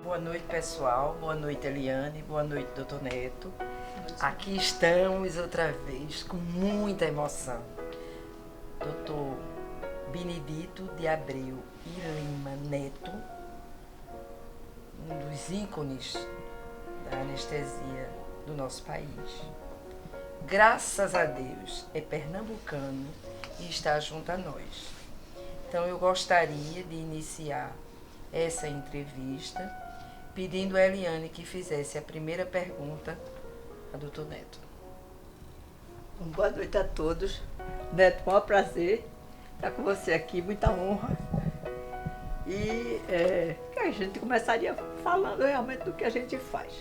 Boa noite, pessoal. Boa noite, Eliane. Boa noite, doutor Neto. Aqui estamos outra vez com muita emoção. Doutor Benedito de Abreu e Lima Neto, um dos ícones da anestesia do nosso país. Graças a Deus, é pernambucano e está junto a nós. Então eu gostaria de iniciar essa entrevista pedindo a Eliane que fizesse a primeira pergunta a doutor Neto. Boa noite a todos. Neto, maior prazer estar com você aqui, muita honra. E que a gente começaria falando realmente do que a gente faz.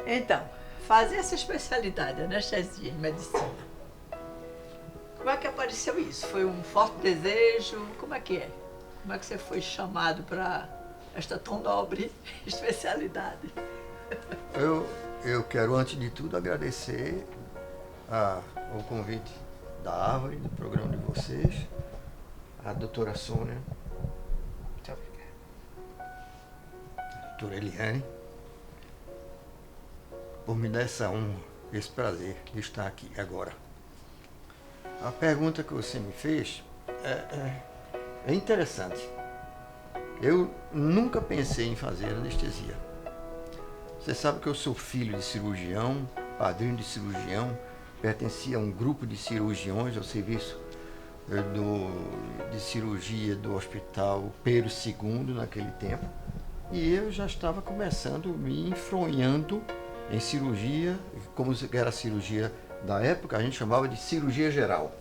Então, fazer essa especialidade, anestesia e medicina. Como é que apareceu isso? Foi um forte desejo? Como é que é? Como é que você foi chamado para esta tão nobre especialidade? Eu quero, antes de tudo, agradecer o convite da Árvore, do programa de vocês, a doutora Sônia, Muito obrigada. a doutora Eliane, por me dar essa honra, esse prazer de estar aqui agora. A pergunta que você me fez é interessante. Eu nunca pensei em fazer anestesia. Você sabe que eu sou filho de cirurgião, padrinho de cirurgião, pertencia a um grupo de cirurgiões ao serviço de cirurgia do Hospital Pedro II naquele tempo. E eu já estava começando, me enfronhando em cirurgia, como era a cirurgia da época, a gente chamava de cirurgia geral.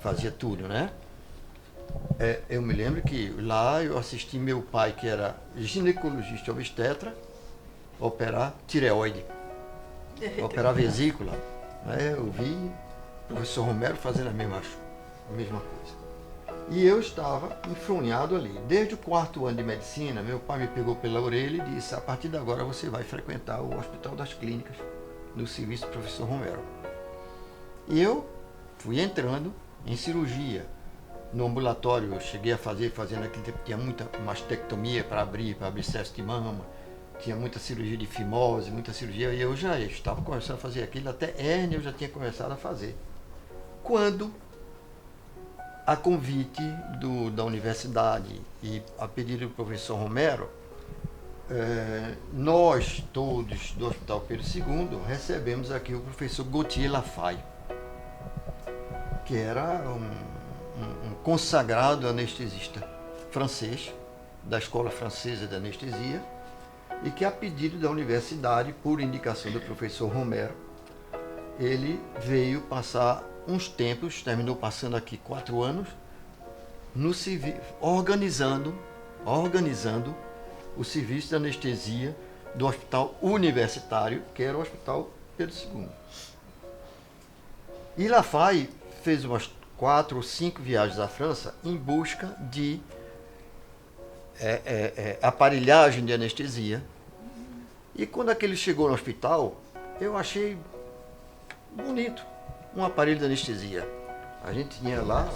Fazia tudo, né? Eu me lembro que lá eu assisti meu pai, que era ginecologista obstetra, operar tireoide, operar vesícula. Eu vi o professor Romero fazendo a mesma coisa. E eu estava enfronhado ali. Desde o 4º ano de medicina, meu pai me pegou pela orelha e disse: a partir de agora você vai frequentar o Hospital das Clínicas, no serviço do professor Romero. E eu fui entrando em cirurgia. No ambulatório eu cheguei a fazendo naquele tempo, tinha muita mastectomia para abrir excesso de mama, tinha muita cirurgia de fimose, muita cirurgia, e eu já estava começando a fazer aquilo, até hérnia eu já tinha começado a fazer. Quando, a convite da universidade e a pedido do professor Romero, nós todos do Hospital Pedro II recebemos aqui o professor Gauthier Lafay, que era um consagrado anestesista francês, da Escola Francesa de Anestesia, e que, a pedido da universidade, por indicação do professor Romero, ele veio passar uns tempos, terminou passando aqui 4 anos, no organizando o serviço de anestesia do Hospital Universitário, que era o Hospital Pedro II. E Lafay fez umas 4 ou 5 viagens à França em busca de aparelhagem de anestesia. E quando ele chegou no hospital, eu achei bonito um aparelho de anestesia. A gente tinha lá,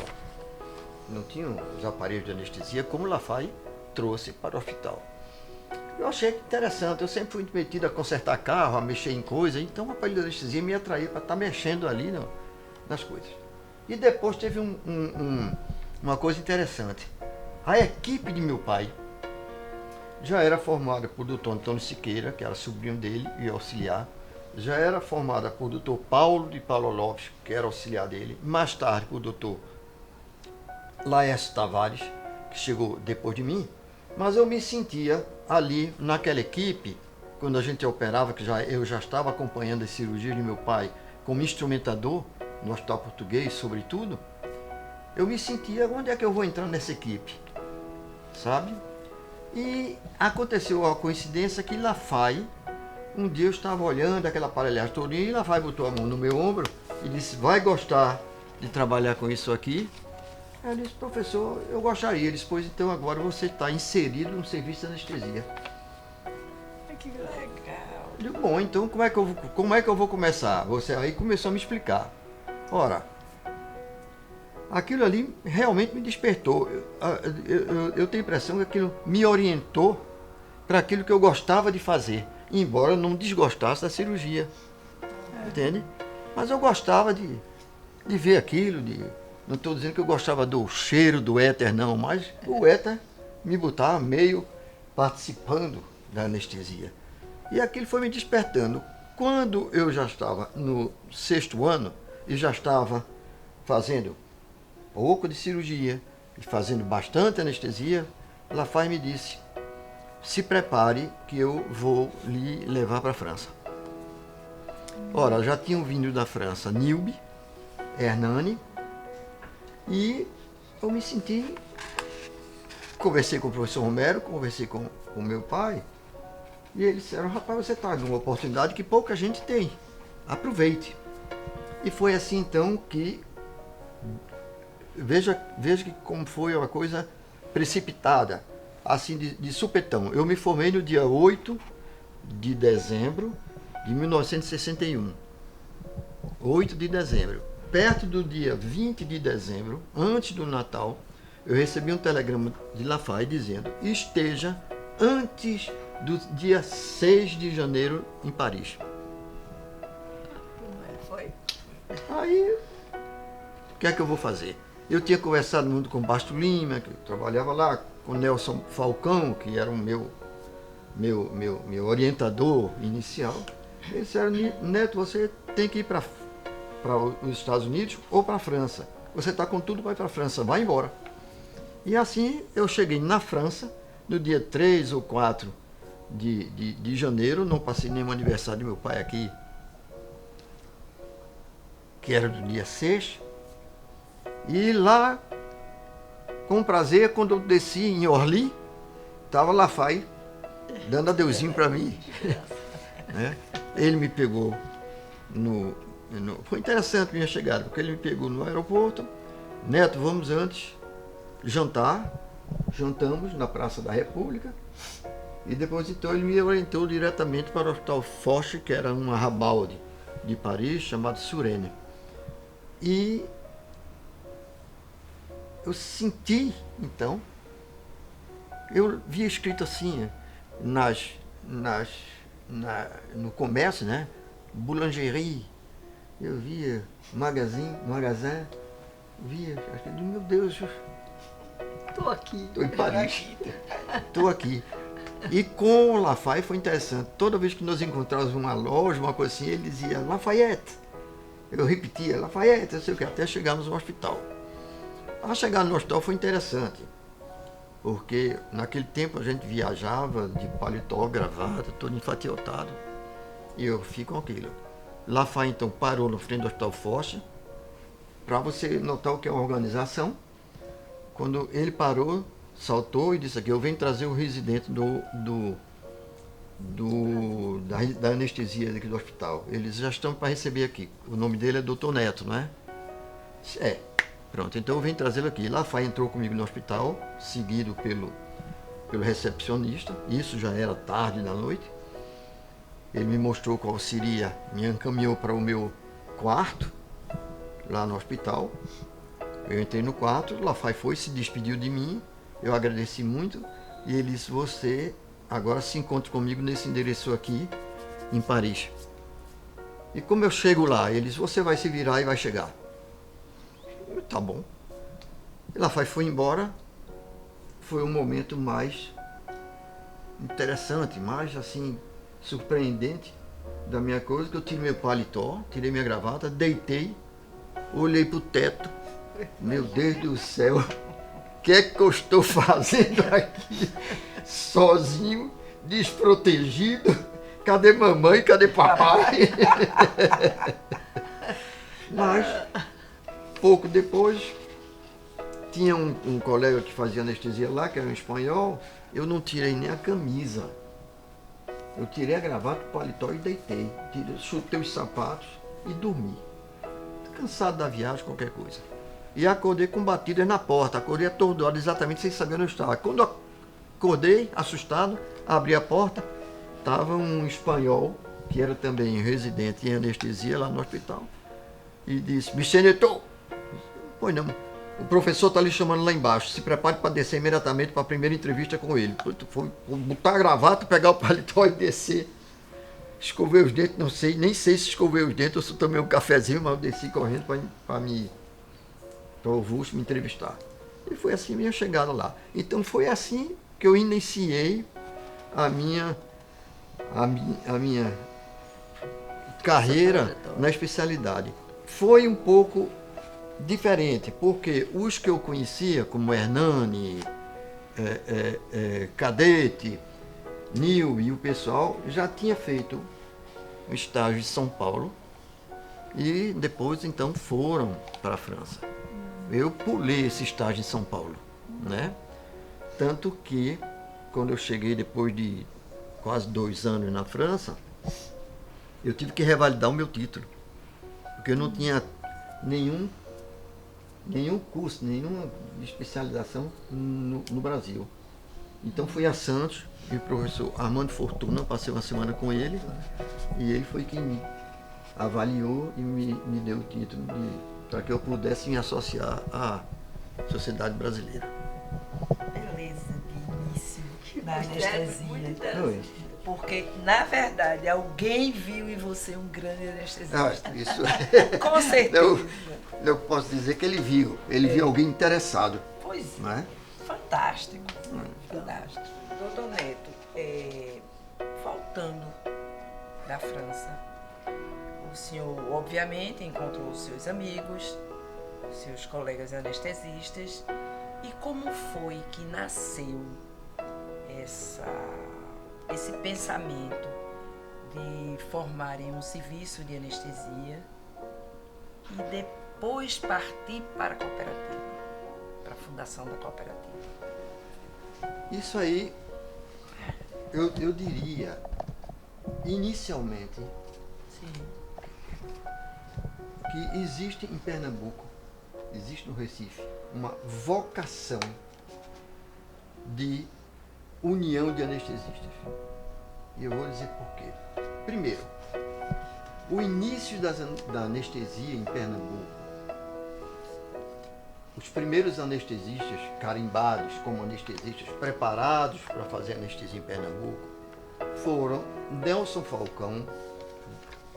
não tinha os aparelhos de anestesia como Lafay trouxe para o hospital. Eu achei interessante, eu sempre fui metido a consertar carro, a mexer em coisa, então o aparelho de anestesia me atraía para estar mexendo ali nas coisas. E depois teve uma coisa interessante. A equipe de meu pai já era formada por Dr. Antônio Siqueira, que era sobrinho dele e auxiliar. Já era formada por Dr. Paulo de Paulo Lopes, que era auxiliar dele. Mais tarde por Dr. Laércio Tavares, que chegou depois de mim. Mas eu me sentia ali naquela equipe, quando a gente operava, que eu já estava acompanhando as cirurgias de meu pai como instrumentador, no Hospital Português, sobretudo, eu me sentia, onde é que eu vou entrar nessa equipe? Sabe? E aconteceu a coincidência que Lafay, um dia eu estava olhando aquela aparelhagem todinha, e Lafay botou a mão no meu ombro e disse: vai gostar de trabalhar com isso aqui? Eu disse: professor, eu gostaria. Ele disse: pois então agora você está inserido no serviço de anestesia. Que legal. Eu digo: bom, então como é que eu vou começar? Você aí começou a me explicar. Ora, aquilo ali realmente me despertou. Eu tenho a impressão que aquilo me orientou para aquilo que eu gostava de fazer, embora eu não desgostasse da cirurgia, entende? Mas eu gostava de ver aquilo, não estou dizendo que eu gostava do cheiro do éter não, mas o éter me botava meio participando da anestesia. E aquilo foi me despertando. Quando eu já estava no 6º ano e já estava fazendo pouco de cirurgia e fazendo bastante anestesia, Lafargue me disse: se prepare que eu vou lhe levar para a França. Ora, já tinham vindo da França Nilbe, Hernani, e eu me senti... Conversei com o professor Romero, conversei com o meu pai, e eles disseram: rapaz, você está numa oportunidade que pouca gente tem, aproveite. E foi assim então que, veja que como foi uma coisa precipitada, assim de supetão. Eu me formei no dia 8 de dezembro de 1961. 8 de dezembro. Perto do dia 20 de dezembro, antes do Natal, eu recebi um telegrama de Lafargue dizendo: esteja antes do dia 6 de janeiro em Paris. Foi. Aí, o que é que eu vou fazer? Eu tinha conversado muito com Basto Lima, que trabalhava lá, com Nelson Falcão, que era o meu orientador inicial. Eles disseram: Neto, você tem que ir para os Estados Unidos ou para a França. Você está com tudo para ir para a França, vai embora. E assim eu cheguei na França, no dia 3 ou 4 de janeiro, não passei nenhum aniversário do meu pai aqui, que era do dia 6. E lá, com prazer, quando eu desci em Orly, estava Lafargue dando adeuzinho para mim. Né? Ele me pegou foi interessante a minha chegada, porque ele me pegou no aeroporto. Neto, vamos antes jantar. Jantamos na Praça da República. E depois então ele me orientou diretamente para o Hospital Foch, que era um arrabalde de Paris, chamado Suresnes. E eu senti, então, eu via escrito assim, no comércio, né? Boulangerie, eu via magasin, via, meu Deus, Estou aqui. estou em Paris, estou aqui. E com o Lafargue foi interessante, toda vez que nós encontrávamos uma loja, uma coisa assim, ele dizia Lafayette. Eu repetia Lafayette, não sei o que, até chegarmos no hospital. A chegar no hospital foi interessante, porque naquele tempo a gente viajava de paletó, gravata, todo enfatiotado, e eu fico com aquilo. Lafargue então parou na frente do Hospital Foch, para você notar o que é uma organização. Quando ele parou, saltou e disse aqui: eu venho trazer o residente da anestesia aqui do hospital. Eles já estão para receber aqui. O nome dele é Dr. Neto, não é? É. Pronto, então eu venho trazê-lo aqui. Lafargue entrou comigo no hospital, seguido pelo recepcionista. Isso já era tarde da noite. Ele me mostrou qual seria, me encaminhou para o meu quarto, lá no hospital. Eu entrei no quarto, Lafargue foi, se despediu de mim, eu agradeci muito, e ele disse: você agora se encontra comigo nesse endereço aqui, em Paris. E como eu chego lá, ele disse: você vai se virar e vai chegar. Tá bom. E Lafargue foi embora. Foi o momento mais interessante, mais assim, surpreendente da minha coisa, que eu tirei meu paletó, tirei minha gravata, deitei, olhei pro teto. Meu Deus do céu, o que é que eu estou fazendo aqui, sozinho, desprotegido? Cadê mamãe, cadê papai? Mas, pouco depois, tinha um colega que fazia anestesia lá, que era um espanhol. Eu não tirei nem a camisa. Eu tirei a gravata, o paletó e deitei. Chutei os sapatos e dormi. Cansado da viagem, qualquer coisa. E acordei com batidas na porta. Acordei atordoado, exatamente sem saber onde eu estava. Quando acordei, assustado, abri a porta. Estava um espanhol, que era também residente em anestesia lá no hospital. E disse: Monsieur Neto. Pois não. o professor está lhe chamando lá embaixo, se prepare para descer imediatamente para a primeira entrevista com ele. Foi botar a gravata, pegar o paletó e descer. Escovei os dentes, não sei, nem sei se escovei os dentes ou se tomei um cafezinho, mas eu desci correndo para o Augusto me entrevistar. E foi assim a minha chegada lá. Então foi assim que eu iniciei a minha carreira na especialidade. Foi um pouco diferente, porque os que eu conhecia, como Hernani, Cadete, Nil e o pessoal, já tinha feito um estágio em São Paulo e depois então foram para a França. Eu pulei esse estágio em São Paulo, né? Tanto que quando eu cheguei depois de quase 2 anos na França, eu tive que revalidar o meu título, porque eu não tinha nenhum curso, nenhuma especialização no Brasil. Então fui a Santos, e o professor Armando Fortuna, passei uma semana com ele, e ele foi quem me avaliou e me deu o título para que eu pudesse me associar à Sociedade Brasileira. Beleza, de início da anestesia. Oi. Porque, na verdade, alguém viu em você um grande anestesista. Isso Com certeza. eu posso dizer que ele viu alguém interessado. Pois é. Não é? Fantástico. Fantástico. Doutor Neto, voltando da França, o senhor obviamente encontrou seus amigos, seus colegas anestesistas, e como foi que nasceu esse pensamento de formarem um serviço de anestesia e depois partir para a cooperativa, para a fundação da cooperativa? Isso aí, eu diria, inicialmente, Sim. que existe em Pernambuco, existe no Recife, uma vocação de união de anestesistas. E eu vou dizer por quê. Primeiro, o início da anestesia em Pernambuco, os primeiros anestesistas carimbados como anestesistas preparados para fazer anestesia em Pernambuco foram Nelson Falcão,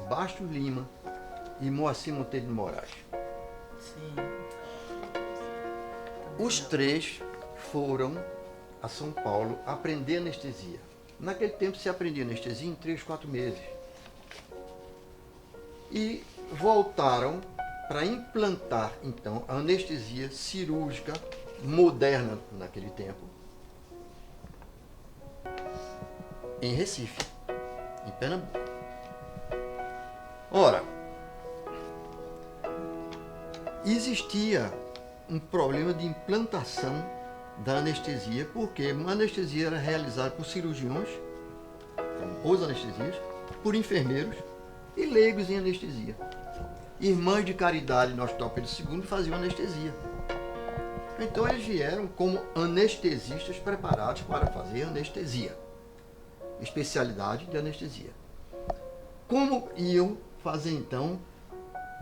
Basto Lima e Moacir Monteiro de Moraes. Sim. Os 3 foram a São Paulo aprender anestesia. Naquele tempo se aprendia anestesia em 3, 4 meses. E voltaram para implantar, então, a anestesia cirúrgica moderna naquele tempo, em Recife, em Pernambuco. Ora, existia um problema de implantação da anestesia, porque a anestesia era realizada por cirurgiões, os anestesias, por enfermeiros e leigos em anestesia. Irmãs de caridade no Hospital Pedro II faziam anestesia. Então eles vieram como anestesistas preparados para fazer anestesia, especialidade de anestesia. Como iam fazer então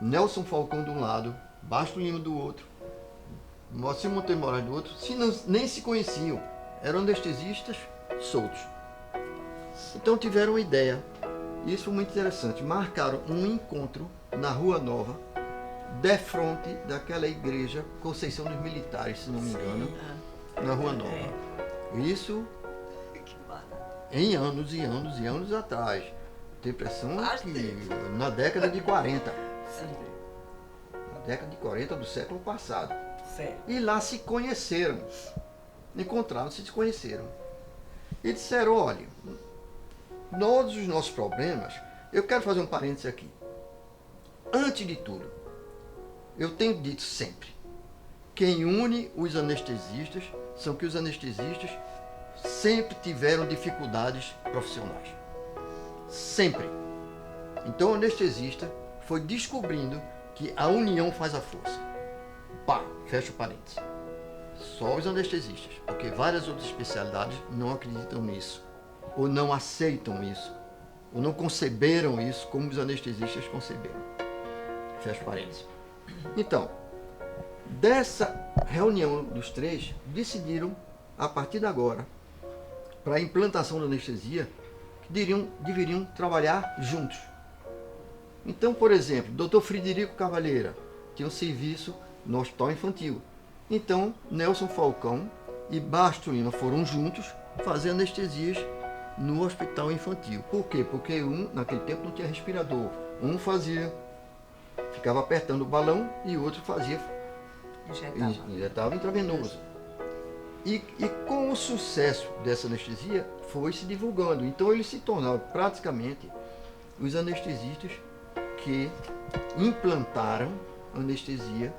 Nelson Falcão de um lado, Basto Lima do outro, Moacir Monteiro de Moraes do outro, se não, nem se conheciam, eram anestesistas soltos. Então tiveram uma ideia, e isso foi muito interessante, marcaram um encontro na Rua Nova, defronte daquela igreja Conceição dos Militares, se não me engano, na Rua Nova. Isso em anos e anos e anos atrás. Tenho a impressão que na década de 40. Na década de 40 do século passado. Certo. E lá se conheceram. Encontraram-se e se conheceram. E disseram, olha, todos os nossos problemas, eu quero fazer um parênteses aqui. Antes de tudo, eu tenho dito sempre, quem une os anestesistas são que os anestesistas sempre tiveram dificuldades profissionais. Sempre. Então o anestesista foi descobrindo que a união faz a força. Pá, fecha o parênteses. Só os anestesistas, porque várias outras especialidades não acreditam nisso, ou não aceitam isso, ou não conceberam isso como os anestesistas conceberam. Fecha o parênteses. Então, Dessa reunião dos três, decidiram, a partir de agora, para a implantação da anestesia, que deveriam trabalhar juntos. Então, por exemplo, Dr. Frederico Cavalheira tinha um serviço no Hospital Infantil. Então, Nelson Falcão e Basto Lima foram juntos fazer anestesias no Hospital Infantil. Por quê? Porque naquele tempo não tinha respirador. Um ficava apertando o balão e o outro fazia injetava intravenoso. E com o sucesso dessa anestesia, foi se divulgando. Então eles se tornaram praticamente os anestesistas que implantaram anestesia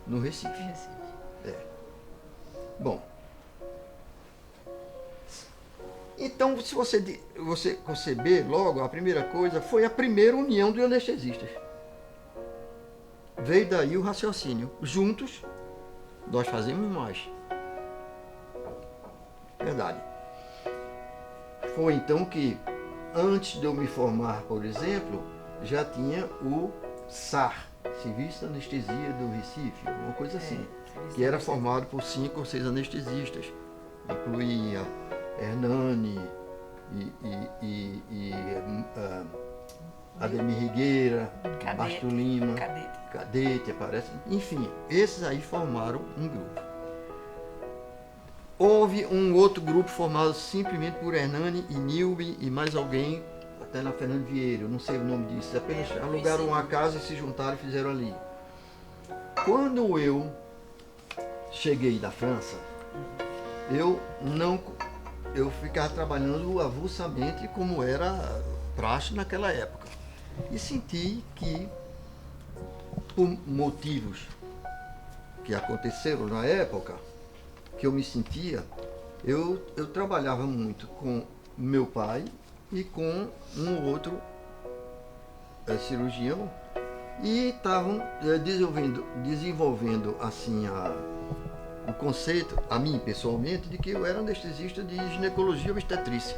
no Recife. Bom, então se você conceber logo, a primeira coisa foi a primeira união de anestesistas. Veio daí o raciocínio. Juntos, nós fazemos mais. Verdade. Foi então que, antes de eu me formar, por exemplo, já tinha o SAR, Serviço de Anestesia do Recife, uma coisa assim, que era formado por 5 ou 6 anestesistas. Incluía Hernani Ademir Rigueira, Basto Lima, Cadete, aparece. Enfim, esses aí formaram um grupo. Houve um outro grupo formado simplesmente por Hernani e Nilbe e mais alguém, até na Fernando Vieira, eu não sei o nome disso, apenas alugaram uma casa e se juntaram e fizeram ali. Quando eu cheguei da França, eu ficava trabalhando avulsamente como era praxe naquela época. E senti que, por motivos que aconteceram na época, que eu me sentia, eu trabalhava muito com meu pai e com um outro cirurgião e estavam desenvolvendo assim o conceito, a mim pessoalmente, de que eu era anestesista de ginecologia e obstetrícia.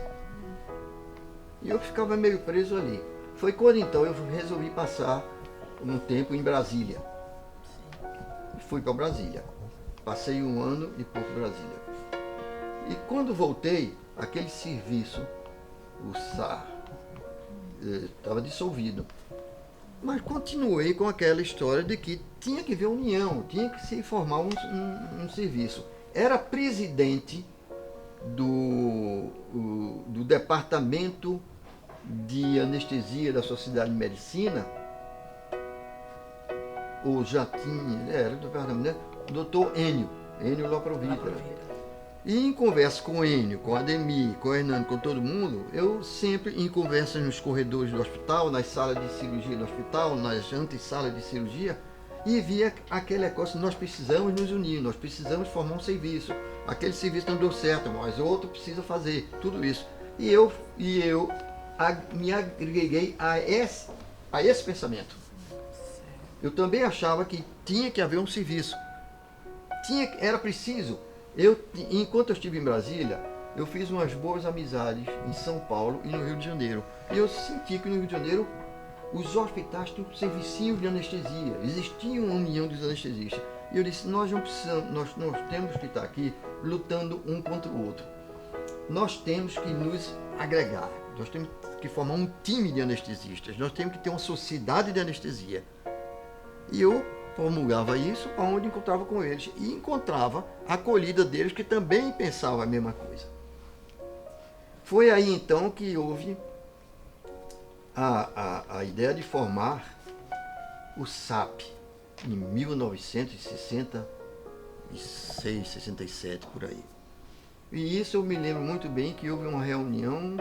E eu ficava meio preso ali. Foi quando então eu resolvi passar um tempo em Brasília. Fui para Brasília. Passei 1 ano e pouco em Brasília. E quando voltei, aquele serviço, o SAR, estava dissolvido. Mas continuei com aquela história de que tinha que haver união, tinha que se formar um serviço. Era presidente do departamento de anestesia da Sociedade de Medicina, ou já tinha, era do departamento, o doutor Enio Loprovita. E em conversa com o Enio, com a Ademir, com o Hernando, com todo mundo, eu sempre, em conversas nos corredores do hospital, nas salas de cirurgia do hospital, nas antessalas de cirurgia, e via aquele negócio, nós precisamos nos unir, nós precisamos formar um serviço. Aquele serviço não deu certo, mas outro precisa fazer, tudo isso. E eu me agreguei a esse pensamento. Eu também achava que tinha que haver um serviço. Era preciso. Enquanto eu estive em Brasília, eu fiz umas boas amizades em São Paulo e no Rio de Janeiro. E eu senti que no Rio de Janeiro os hospitais tinham servicinhos de anestesia. Existia uma união dos anestesistas. E eu disse, nós não precisamos, nós temos que estar aqui lutando um contra o outro. Nós temos que nos agregar. Nós temos que formar um time de anestesistas. Nós temos que ter uma sociedade de anestesia. E eu promulgava isso onde encontrava com eles. E encontrava a acolhida deles, que também pensavam a mesma coisa. Foi aí então que houve a ideia de formar o SAP, em 1966, 67, por aí. E isso eu me lembro muito bem que houve uma reunião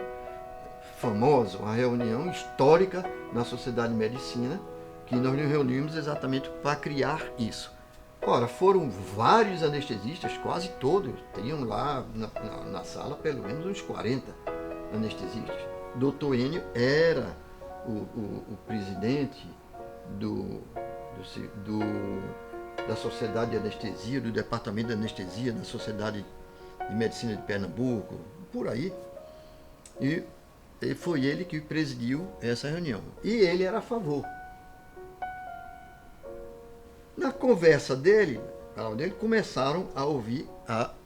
famosa, uma reunião histórica na Sociedade de Medicina, que nós nos reunimos exatamente para criar isso. Ora, foram vários anestesistas, quase todos, tinham lá na sala pelo menos uns 40 anestesistas. Dr. Enio era o presidente da Sociedade de Anestesia, do Departamento de Anestesia da Sociedade de Medicina de Pernambuco, por aí. E foi ele que presidiu essa reunião. E ele era a favor. Na conversa dele, começaram a ouvir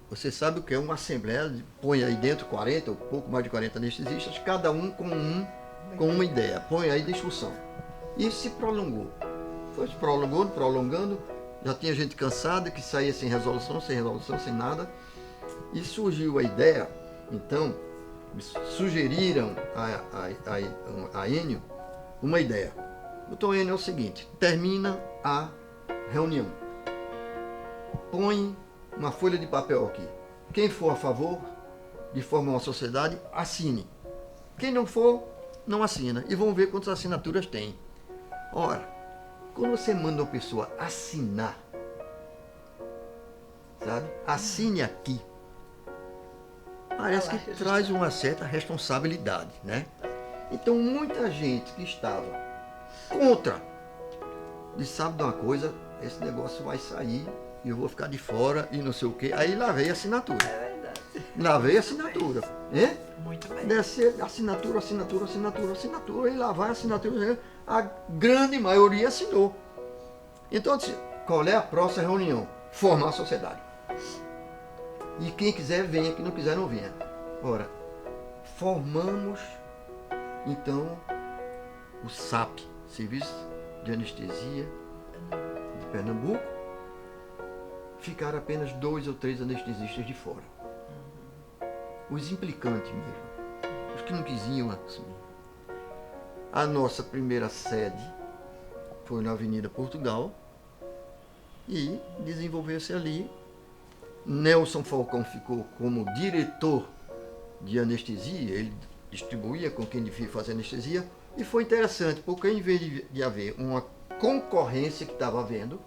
você sabe o que é uma assembleia, põe aí dentro 40, ou pouco mais de 40 anestesistas, cada um com uma ideia, põe aí discussão. E se prolongou. Foi se prolongando, já tinha gente cansada que saía sem resolução, sem nada. E surgiu a ideia, então, sugeriram a Enio uma ideia. Então, Enio é o seguinte, termina a reunião. Põe uma folha de papel aqui. Quem for a favor de formar uma sociedade, assine. Quem não for, não assina. E vamos ver quantas assinaturas tem. Ora, quando você manda uma pessoa assinar, sabe? Assine aqui. Parece que traz uma certa responsabilidade, né? Então, muita gente que estava contra, disse, sabe de uma coisa, esse negócio vai sair e eu vou ficar de fora e não sei o quê. Aí lá veio a assinatura. É verdade. Lá veio a assinatura. É? Muito bem. Desce assinatura, e lá vai a assinatura. A grande maioria assinou. Então, qual é a próxima reunião? Formar a sociedade. E quem quiser venha, quem não quiser não venha. Ora, formamos então o SAP, Serviço de Anestesia de Pernambuco. Ficaram apenas 2 ou 3 anestesistas de fora. Os implicantes mesmo, os que não quisiam assumir. A nossa primeira sede foi na Avenida Portugal e desenvolveu-se ali. Nelson Falcão ficou como diretor de anestesia, ele distribuía com quem devia fazer anestesia, e foi interessante, porque em vez de haver uma concorrência que estava havendo,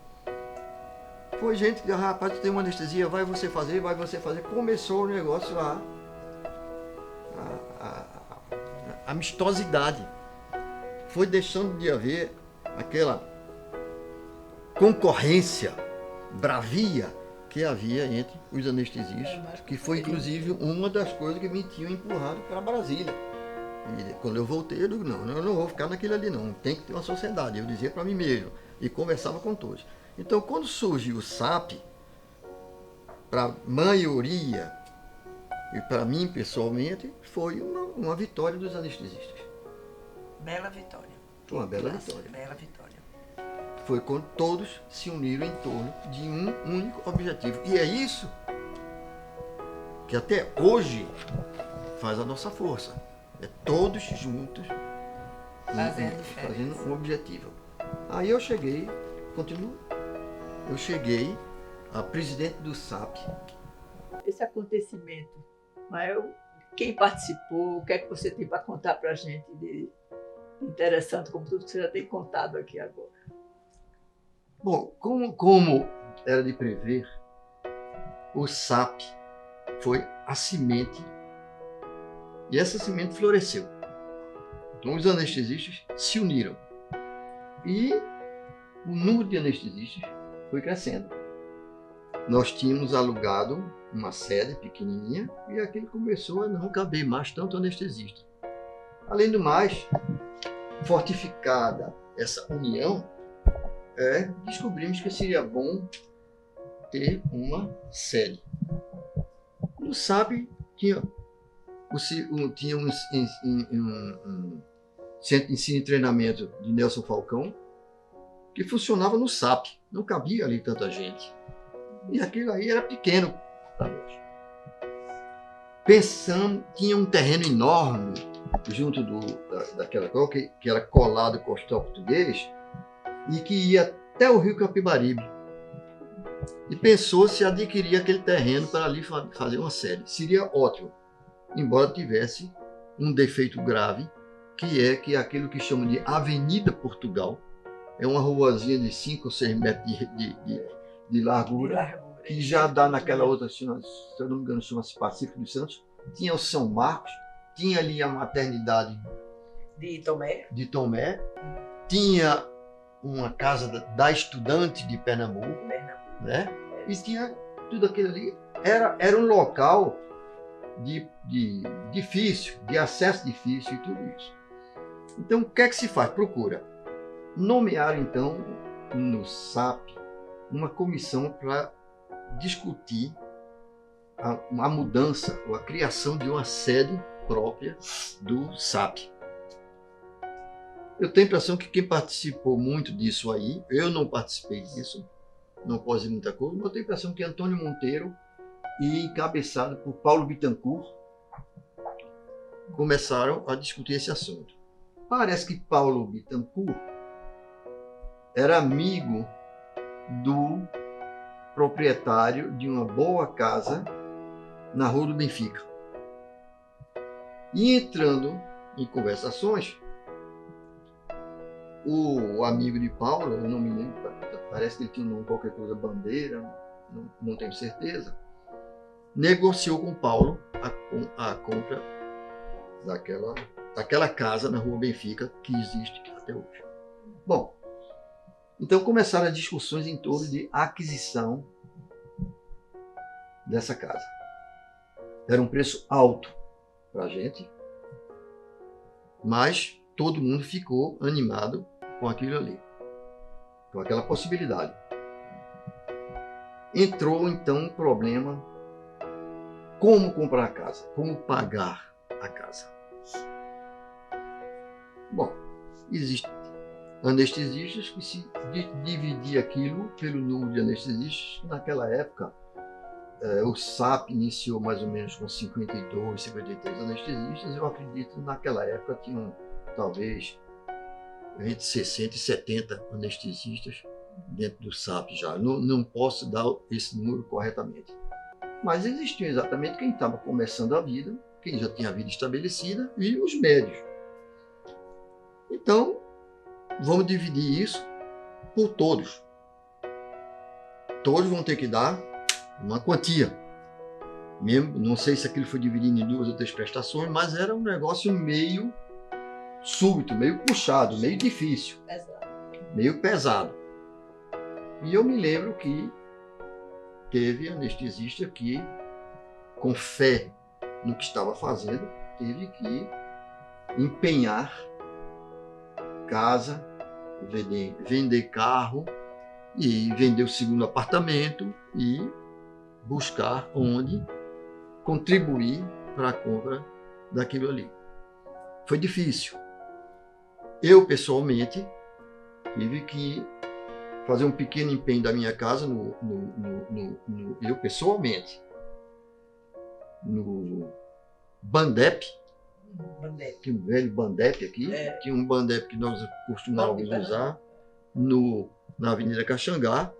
foi gente que, rapaz, tem uma anestesia, vai você fazer, começou o negócio lá, a amistosidade, foi deixando de haver aquela concorrência, bravia, que havia entre os anestesistas, que foi inclusive uma das coisas que me tinham empurrado para Brasília. E quando eu voltei, eu digo, não, eu não vou ficar naquilo ali não, tem que ter uma sociedade, eu dizia para mim mesmo, e conversava com todos. Então, quando surgiu o SAP, para a maioria, e para mim pessoalmente, foi uma vitória dos anestesistas. Bela vitória. Foi uma bela vitória. Bela vitória. Foi quando todos se uniram em torno de um único objetivo. E é isso que até hoje faz a nossa força. É todos juntos fazendo um objetivo. Aí eu cheguei, continuo, eu cheguei a presidente do SAP. Esse acontecimento, quem participou, o que é que você tem para contar para a gente de interessante, como tudo que você já tem contado aqui agora? Bom, como era de prever, o SAP foi a semente e essa semente floresceu. Então os anestesistas se uniram e o número de anestesistas foi crescendo. Nós tínhamos alugado uma sede pequenininha e aquilo começou a não caber mais tanto anestesista. Além do mais, fortificada essa união, descobrimos que seria bom ter uma sede. No SAP tinha um centro de ensino e treinamento de Nelson Falcão, que funcionava no SAP, não cabia ali tanta gente. E aquilo aí era pequeno para nós. Pensamos, tinha um terreno enorme junto daquela coisa, que era colado com o Hospital Português, e que ia até o Rio Capibaribe. E pensou-se adquirir aquele terreno para ali fazer uma sede. Seria ótimo, embora tivesse um defeito grave, que é aquilo que chamam de Avenida Portugal. É uma ruazinha de 5 ou 6 metros de largura, que já dá naquela outra, se eu não me engano, chama-se Pacífico dos Santos. Tinha o São Marcos, tinha ali a maternidade De Tomé, tinha uma casa da estudante de Pernambuco, né? E tinha tudo aquilo ali. Era um local difícil, de acesso difícil e tudo isso. Então, o que é que se faz? Procura nomear, então, no SAP, uma comissão para discutir a mudança ou a criação de uma sede própria do SAP. Eu tenho a impressão que quem participou muito disso aí, eu não participei disso, não posso dizer muita coisa, mas eu tenho a impressão que Antônio Monteiro e encabeçado por Paulo Bittencourt começaram a discutir esse assunto. Parece que Paulo Bittencourt era amigo do proprietário de uma boa casa na Rua do Benfica. E entrando em conversações, o amigo de Paulo, eu não me lembro, parece que ele tinha um nome, qualquer coisa, Bandeira, não tenho certeza, negociou com Paulo a compra daquela casa na Rua Benfica, que existe até hoje. Bom, então começaram as discussões em torno de aquisição dessa casa. Era um preço alto para a gente, mas todo mundo ficou animado com aquilo ali, com aquela possibilidade. Entrou então um problema: como comprar a casa, como pagar a casa. Bom, existem anestesistas que se dividir aquilo pelo número de anestesistas. Naquela época, o SAP iniciou mais ou menos com 52, 53 anestesistas. Eu acredito que naquela época tinham talvez entre 60 e 70 anestesistas dentro do SAP já. Não posso dar esse número corretamente. Mas existiam exatamente quem estava começando a vida, quem já tinha a vida estabelecida, e os médios. Então, vamos dividir isso por todos. Todos vão ter que dar uma quantia. Mesmo, não sei se aquilo foi dividido em 2 ou 3 prestações, mas era um negócio meio súbito, meio puxado, meio difícil, meio pesado. E eu me lembro que teve anestesista que, com fé no que estava fazendo, teve que empenhar casa, vender carro e vender o segundo apartamento e buscar onde contribuir para a compra daquilo ali. Foi difícil. Eu, pessoalmente, tive que fazer um pequeno empenho da minha casa, eu pessoalmente, no Bandep, tinha um velho Bandep aqui, tinha um Bandep que nós costumávamos usar na Avenida Caxangá,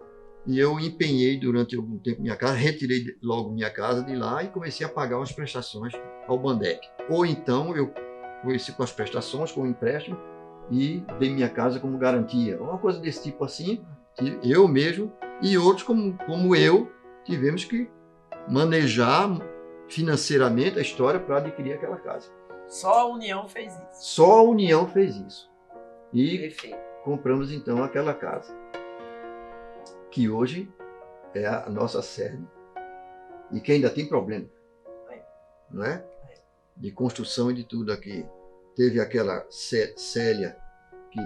e eu empenhei durante algum tempo minha casa, retirei logo minha casa de lá e comecei a pagar umas prestações ao Bandep. Ou então eu comecei com as prestações, com o empréstimo, e dei minha casa como garantia. Uma coisa desse tipo assim, eu mesmo e outros como eu tivemos que manejar financeiramente a história para adquirir aquela casa. Só a União fez isso. Só a União fez isso. E Perfeito. compramos então aquela casa, que hoje é a nossa sede e que ainda tem problema, não é? De construção e de tudo aqui. Teve aquela Célia, que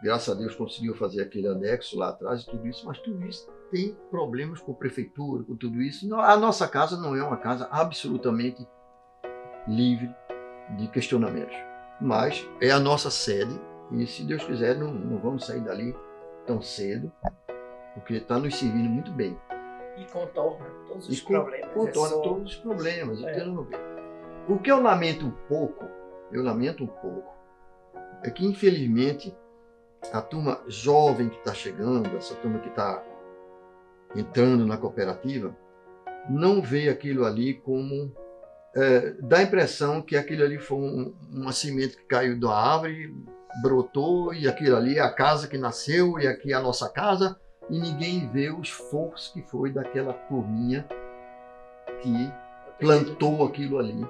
graças a Deus conseguiu fazer aquele anexo lá atrás e tudo isso, mas tudo isso tem problemas com a prefeitura, com tudo isso. A nossa casa não é uma casa absolutamente livre de questionamentos, mas é a nossa sede e, se Deus quiser, não vamos sair dali tão cedo, porque está nos servindo muito bem. E contorna todos os problemas. Contorna todos os problemas. O que eu lamento um pouco, é que, infelizmente, a turma jovem que está chegando, essa turma que está entrando na cooperativa, não vê aquilo ali como... dá a impressão que aquilo ali foi uma semente que caiu da árvore, brotou, e aquilo ali é a casa que nasceu, e aqui é a nossa casa, e ninguém vê o esforço que foi daquela turminha que plantou aquilo ali.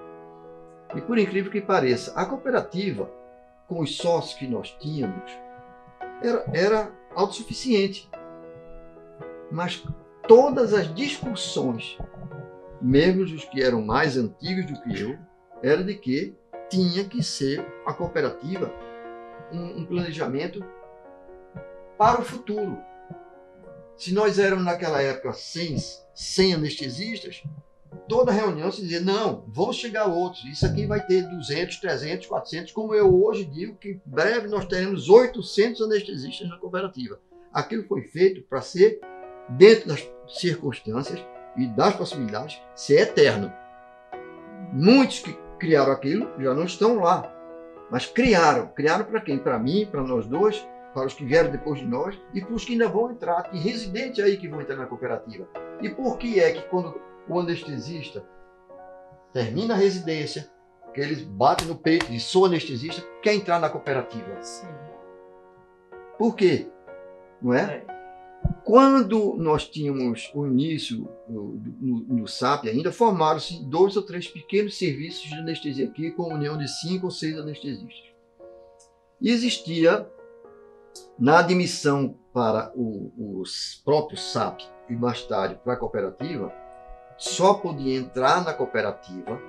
E, por incrível que pareça, a cooperativa, com os sócios que nós tínhamos, era autossuficiente. Mas todas as discussões, mesmo os que eram mais antigos do que eu, era de que tinha que ser a cooperativa um planejamento para o futuro. Se nós éramos naquela época 100 anestesistas, toda reunião se dizia, não, vão chegar outros, isso aqui vai ter 200, 300, 400, como eu hoje digo, que em breve nós teremos 800 anestesistas na cooperativa. Aquilo foi feito para ser, dentro das circunstâncias e das possibilidades, ser eterno. Muitos que criaram aquilo já não estão lá, mas criaram para quem? Para mim, para nós dois, para os que vieram depois de nós e para os que ainda vão entrar, tem residentes aí que vão entrar na cooperativa. E por que é que quando o anestesista termina a residência, que eles batem no peito e sou anestesista, quer entrar na cooperativa? Sim. Por quê? Não é? Quando nós tínhamos o início no SAP ainda, formaram-se 2 ou 3 pequenos serviços de anestesia aqui, com união de 5 ou 6 anestesistas. E existia, na admissão para os próprios SAP e mais tarde para a cooperativa, só podia entrar na cooperativa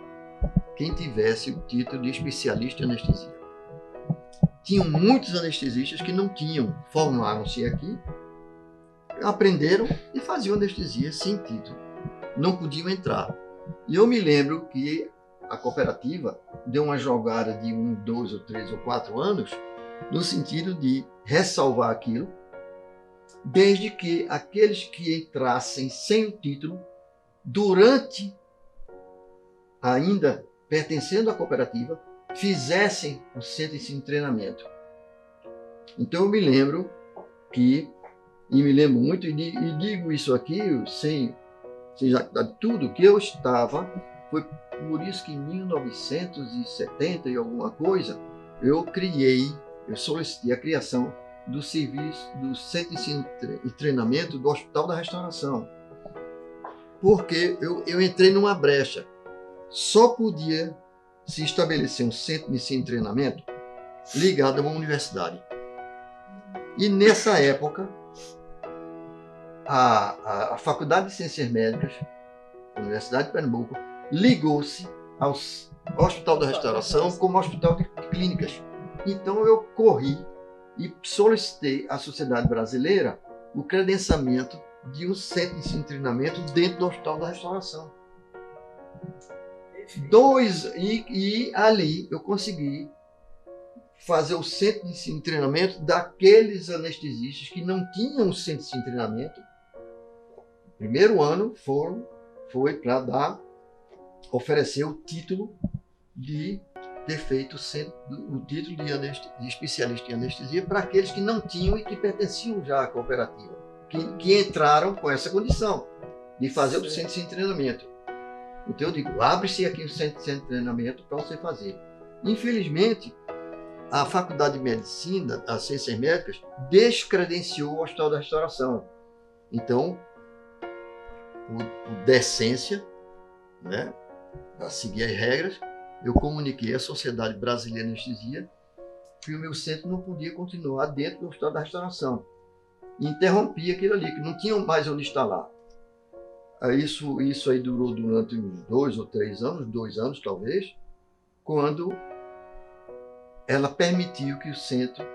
quem tivesse o título de especialista em anestesia. Tinham muitos anestesistas que não tinham, formaram-se aqui, aprenderam e faziam anestesia sem título. Não podiam entrar. E eu me lembro que a cooperativa deu uma jogada de 1, 2 ou 3 ou 4 anos no sentido de ressalvar aquilo, desde que aqueles que entrassem sem o título, durante, ainda pertencendo à cooperativa, fizessem o centro de ensino e treinamento. Então eu me lembro que, e me lembro muito, e digo isso aqui sem jactar de tudo, que eu estava, foi por isso que em 1970 e alguma coisa, eu solicitei a criação do serviço, do Centro de Ensino e Treinamento do Hospital da Restauração. Porque eu entrei numa brecha. Só podia se estabelecer um centro de ensino e treinamento ligado a uma universidade. E nessa época, a Faculdade de Ciências Médicas, da Universidade de Pernambuco, ligou-se ao Hospital da Restauração como hospital de clínicas. Então eu corri e solicitei à sociedade brasileira o credenciamento de um centro de ensino e treinamento dentro do Hospital da Restauração. E ali eu consegui fazer o centro de ensino e treinamento daqueles anestesistas que não tinham o centro de ensino e treinamento. O primeiro ano foi para oferecer o título de ter feito o título de especialista em anestesia para aqueles que não tinham e que pertenciam já à cooperativa, que entraram com essa condição de fazer o centro de treinamento. Então eu digo, abre-se aqui o centro de treinamento para você fazer. Infelizmente, a Faculdade de Medicina, as Ciências Médicas, descredenciou o Hospital da Restauração. Então, por decência, né, para seguir as regras, eu comuniquei à Sociedade Brasileira de Anestesia que o meu centro não podia continuar dentro do Hospital da Restauração. E interrompi aquilo ali, que não tinha mais onde instalar. Isso aí durou durante uns 2 ou 3 anos, 2 anos talvez, quando ela permitiu que o centro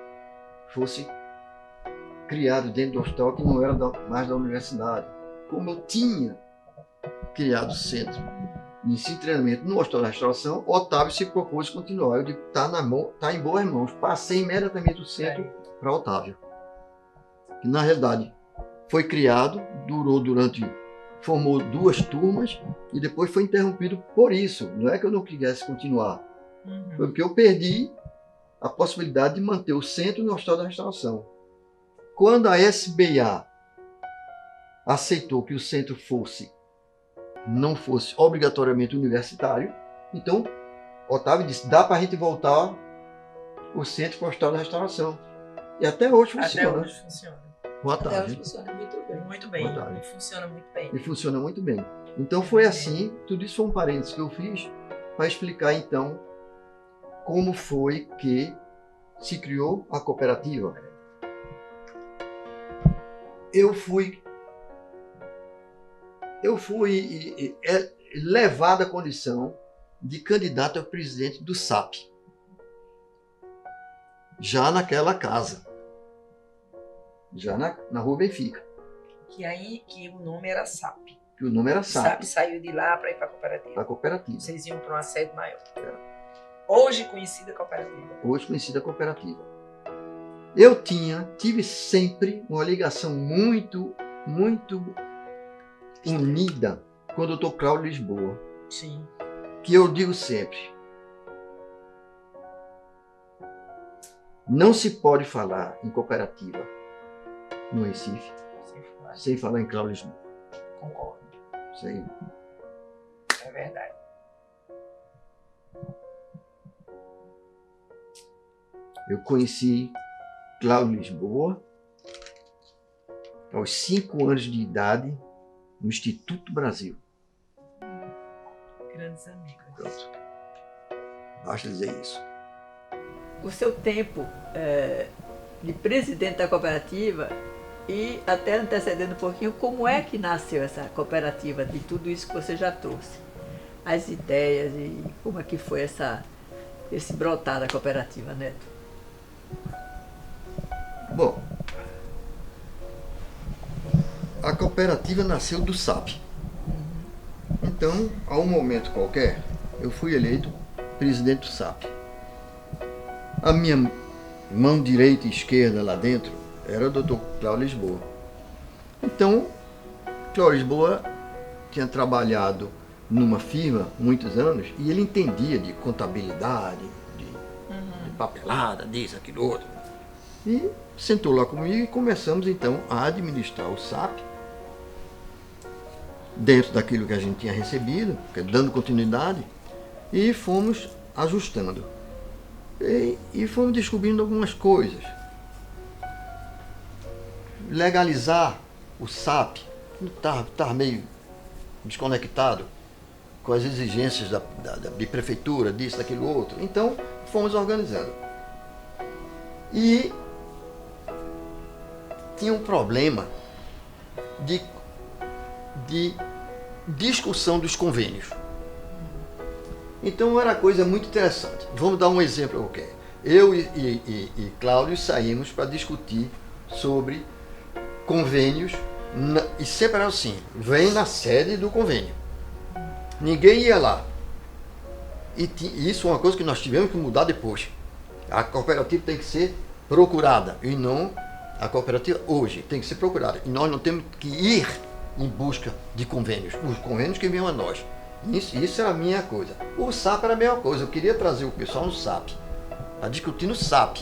fosse criado dentro do hospital, que não era mais da universidade. Como eu tinha criado o centro de ensino e treinamento no Hospital da Restauração, Otávio se propôs continuar. Eu digo, está em boas mãos. Passei imediatamente o centro para Otávio. Que na realidade foi criado, formou 2 turmas e depois foi interrompido por isso. Não é que eu não quisesse continuar. Foi porque eu perdi a possibilidade de manter o centro no Hospital da Restauração. Quando a SBA aceitou que o centro não fosse obrigatoriamente universitário, então Otávio disse, dá para a gente voltar o centro para o Hospital da Restauração. E até hoje funciona. Até hoje funciona. Boa tarde. Até hoje funciona muito bem. Muito bem. Boa tarde. E funciona muito bem. E funciona muito bem. Então foi assim, tudo isso foi um parênteses que eu fiz para explicar então como foi que se criou a cooperativa. Eu fui levado à condição de candidato a presidente do SAP, já naquela casa, já na Rua Benfica. Que o nome era SAP. Que o nome era O SAP SAP, saiu de lá para ir para a cooperativa. para a cooperativa. Vocês iam para uma sede maior. Hoje conhecida cooperativa. Hoje conhecida cooperativa. Eu tive sempre uma ligação muito unida com o Dr. Cláudio Lisboa, Sim. que eu digo sempre, não se pode falar em cooperativa no Recife sem falar em Cláudio Lisboa. Concordo. Isso aí. É verdade. Eu conheci Cláudio Lisboa aos 5 anos de idade no Instituto Brasil. Grandes amigos. Pronto. Basta dizer isso. O seu tempo de presidente da cooperativa e até antecedendo um pouquinho, como é que nasceu essa cooperativa, de tudo isso que você já trouxe? As ideias e como é que foi esse brotar da cooperativa, Neto? Bom, a cooperativa nasceu do SAP. Então, a um momento qualquer, eu fui eleito presidente do SAP. A minha mão direita e esquerda lá dentro era o Dr. Cláudio Lisboa. Então, Cláudio Lisboa tinha trabalhado numa firma muitos anos e ele entendia de contabilidade, de papelada, disso, aquilo, outro. E sentou lá comigo e começamos então a administrar o SAP dentro daquilo que a gente tinha recebido, dando continuidade, e fomos ajustando. E fomos descobrindo algumas coisas. Legalizar o SAP estava meio desconectado com as exigências de prefeitura, disso, daquilo outro. Então, fomos organizando. E tinha um problema de discussão dos convênios. Então era coisa muito interessante. Vamos dar um exemplo qualquer. Eu e Cláudio saímos para discutir sobre convênios e sempre era assim, vem na sede do convênio. Ninguém ia lá. E isso é uma coisa que nós tivemos que mudar depois. A cooperativa tem que ser procurada e não a cooperativa hoje tem que ser procurada. E nós não temos que ir em busca de convênios. Os convênios que venham a nós. Isso era a minha coisa. O SAP era a mesma coisa. Eu queria trazer o pessoal no SAP, a discutir no SAP.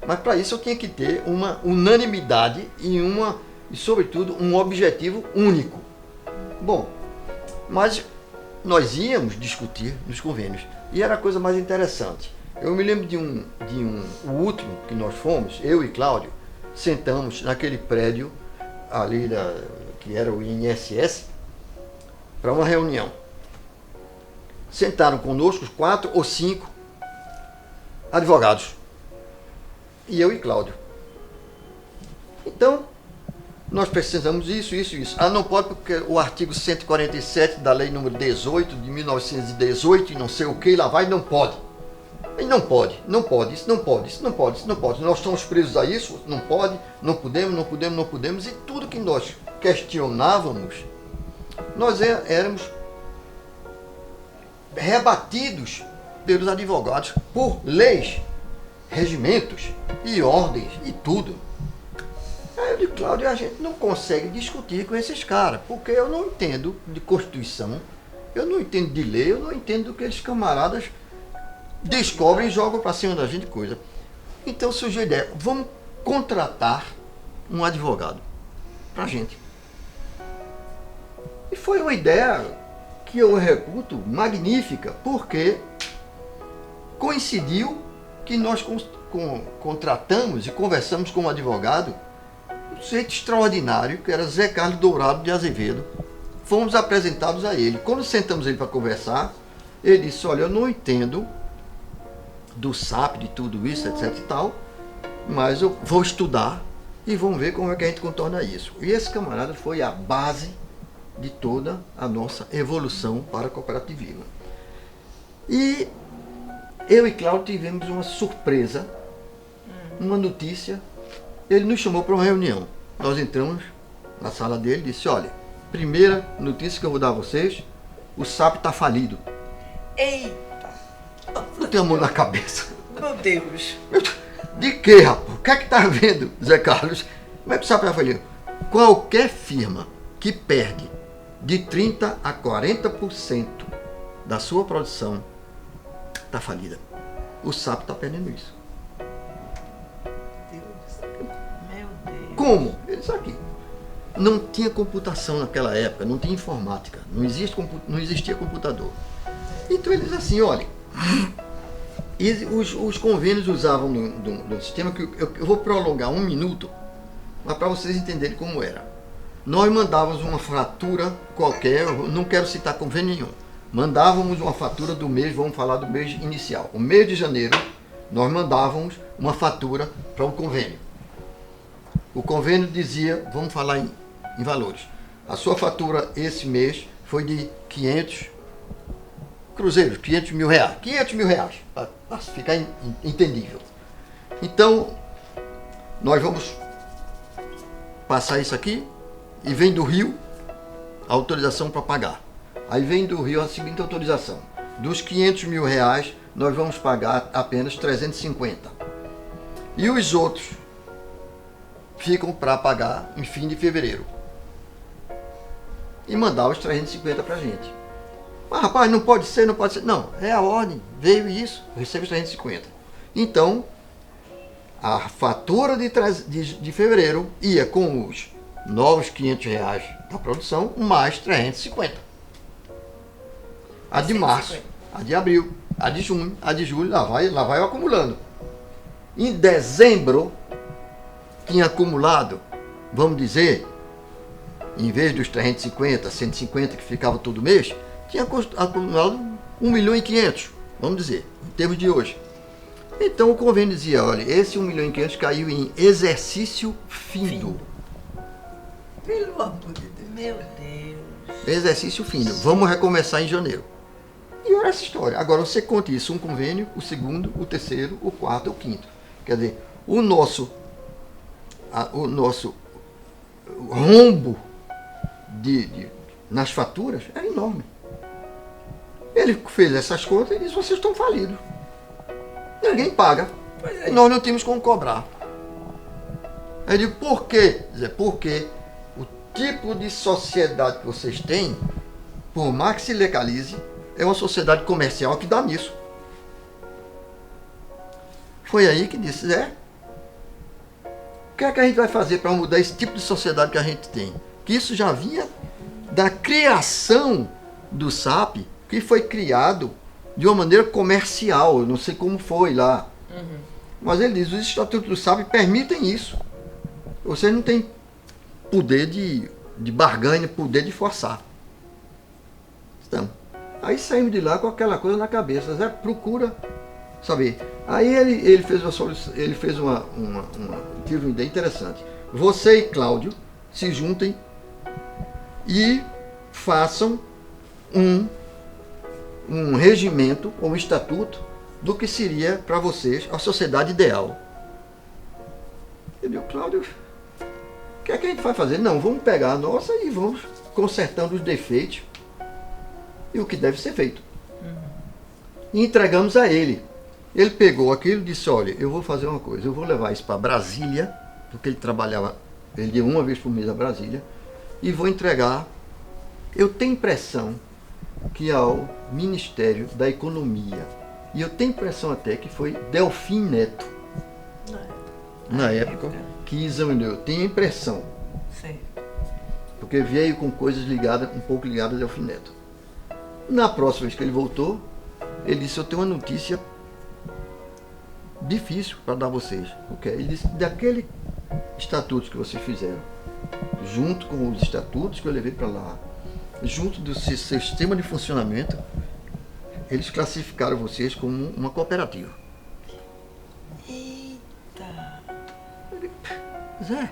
Mas para isso eu tinha que ter uma unanimidade e sobretudo, um objetivo único. Bom, mas nós íamos discutir nos convênios. E era a coisa mais interessante. Eu me lembro o último que nós fomos, eu e Cláudio, sentamos naquele prédio ali que era o INSS, para uma reunião. Sentaram conosco 4 ou 5 advogados. E eu e Cláudio. Então, nós precisamos isso. Ah, não pode porque o artigo 147 da lei número 18 de 1918 e não sei o que, lá vai, não pode. E não pode, isso não pode. Nós estamos presos a isso, não pode, não podemos. E tudo que nós questionávamos, nós éramos rebatidos pelos advogados por leis, regimentos e ordens e tudo. Aí eu digo, Cláudio, a gente não consegue discutir com esses caras, porque eu não entendo de Constituição, eu não entendo de lei, eu não entendo do que esses camaradas descobrem e jogam para cima da gente coisa. Então surgiu a ideia, vamos contratar um advogado para a gente. E foi uma ideia que eu reputo magnífica, porque coincidiu que nós contratamos e conversamos com um advogado, um sujeito extraordinário, que era Zé Carlos Dourado de Azevedo. Fomos apresentados a ele. Quando sentamos ele para conversar, ele disse, olha, eu não entendo do SAP, de tudo isso, etc e tal, mas eu vou estudar e vamos ver como é que a gente contorna isso. E esse camarada foi a base de toda a nossa evolução para a cooperativismo. E eu e Cláudio tivemos uma surpresa, uma notícia. Ele nos chamou para uma reunião. Nós entramos na sala dele, disse, olha, primeira notícia que eu vou dar a vocês, o SAP está falido. Eita, Eu tenho a mão na cabeça. meu Deus. De quê, rapaz? O que é que tá vendo, Zé Carlos? Como é que o SAP está falido? Qualquer firma que perde de 30% a 40% da sua produção está falida. O SAP está perdendo isso. Meu Deus. Como? Ele disse aqui. Não tinha computação naquela época, não tinha informática, não existia computador. Então ele diz assim, olha, os convênios usavam no sistema, que eu vou prolongar 1 minuto, mas para vocês entenderem como era. Nós mandávamos uma fatura qualquer, eu não quero citar convênio nenhum, mandávamos uma fatura do mês, vamos falar do mês inicial. O mês de janeiro, nós mandávamos uma fatura para o convênio. O convênio dizia, vamos falar em valores. A sua fatura esse mês foi de 500 cruzeiros, 500 mil reais. 500 mil reais, para ficar entendível. Então, nós vamos passar isso aqui e vem do Rio a autorização para pagar. Aí vem do Rio a seguinte autorização. Dos 500 mil reais, nós vamos pagar apenas 350. E os outros ficam para pagar em fim de fevereiro. E mandar os 350 para a gente. Mas rapaz, não pode ser, não pode ser. Não, é a ordem, veio isso, recebe os 350. Então, a fatura de fevereiro ia com os novos 500 reais da produção, mais 350. A de março, a de abril, a de junho, a de julho, lá vai acumulando. Em dezembro, tinha acumulado, vamos dizer, em vez dos 350, 150 que ficava todo mês, tinha acumulado 1.500.000, vamos dizer, em termos de hoje. Então o convênio dizia, olha, esse 1.500.000 caiu em exercício findo. Pelo amor de Deus. Meu Deus. Exercício findo. Vamos recomeçar em janeiro. E olha essa história. Agora você conta isso, um convênio, o segundo, o terceiro, o quarto, o quinto. Quer dizer, o nosso rombo nas faturas era enorme. Ele fez essas contas e disse, vocês estão falidos. Ninguém paga. E nós não tínhamos como cobrar. Aí eu digo, por quê? Porque o tipo de sociedade que vocês têm, por mais que se legalize, é uma sociedade comercial que dá nisso. Foi aí que disse, o que é que a gente vai fazer para mudar esse tipo de sociedade que a gente tem? Que isso já vinha da criação do SAP, que foi criado de uma maneira comercial, eu não sei como foi lá. Uhum. Mas ele diz, os estatutos do SAP permitem isso. Vocês não têm poder de barganha, poder de forçar. Então, aí saímos de lá com aquela coisa na cabeça, procura saber. Aí ele fez tive uma ideia interessante. Você e Cláudio se juntem e façam um regimento ou um estatuto do que seria para vocês a sociedade ideal. Eu digo, Cláudio, o que é que a gente vai fazer? Não, vamos pegar a nossa e vamos consertando os defeitos e o que deve ser feito. E entregamos a ele. Ele pegou aquilo e disse, olha, eu vou fazer uma coisa, eu vou levar isso para Brasília, porque ele ia uma vez por mês a Brasília, e vou entregar, eu tenho impressão que ao Ministério da Economia, e eu tenho impressão até que foi Delfim Neto, na época, que examinou, eu tenho impressão, Sim. porque veio com coisas um pouco ligadas a Delfim Neto. Na próxima vez que ele voltou, ele disse, eu tenho uma notícia difícil para dar a vocês. Okay? Ele disse, daquele estatutos que vocês fizeram, junto com os estatutos que eu levei para lá, junto do sistema de funcionamento, eles classificaram vocês como uma cooperativa. Eita! Zé,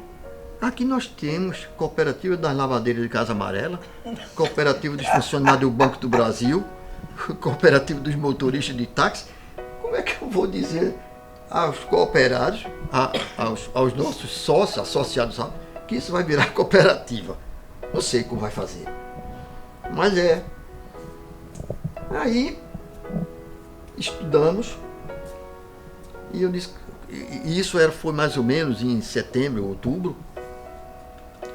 aqui nós temos cooperativa das lavadeiras de Casa Amarela, cooperativa dos funcionários do Banco do Brasil, cooperativa dos motoristas de táxi. Como é que eu vou dizer aos cooperados, aos nossos sócios, associados, que isso vai virar cooperativa. Não sei como vai fazer. Mas é. Aí estudamos e eu disse, e isso foi mais ou menos em setembro, outubro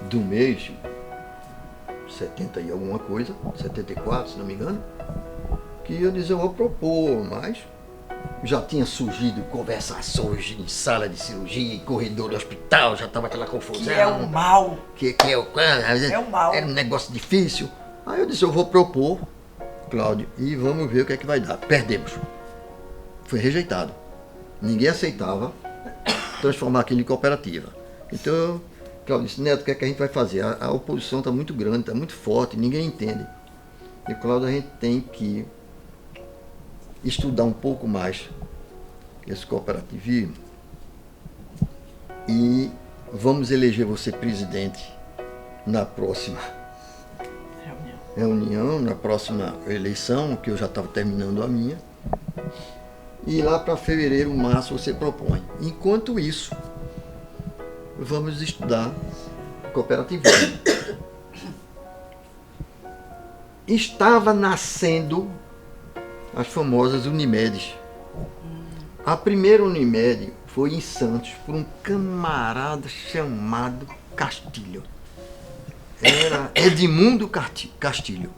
do mês 70 e alguma coisa, 74, se não me engano, que eu disse, eu vou propor, mas já tinha surgido conversações em sala de cirurgia, em corredor do hospital, já estava aquela confusão. Que é o mal. Que é o mal. Era um negócio difícil. Aí eu disse, eu vou propor, Cláudio, e vamos ver o que é que vai dar. Perdemos. Foi rejeitado. Ninguém aceitava transformar aquilo em cooperativa. Então, Cláudio disse, Neto, o que é que a gente vai fazer? A oposição está muito grande, está muito forte, ninguém entende. E, Cláudio, a gente tem que estudar um pouco mais esse cooperativismo e vamos eleger você presidente na próxima reunião, na próxima eleição, que eu já estava terminando a minha, e lá para fevereiro, março você propõe. Enquanto isso, vamos estudar cooperativismo. Estava nascendo as famosas Unimedes. A primeira Unimed foi em Santos, por um camarada chamado Castilho. Era Edmundo Castilho.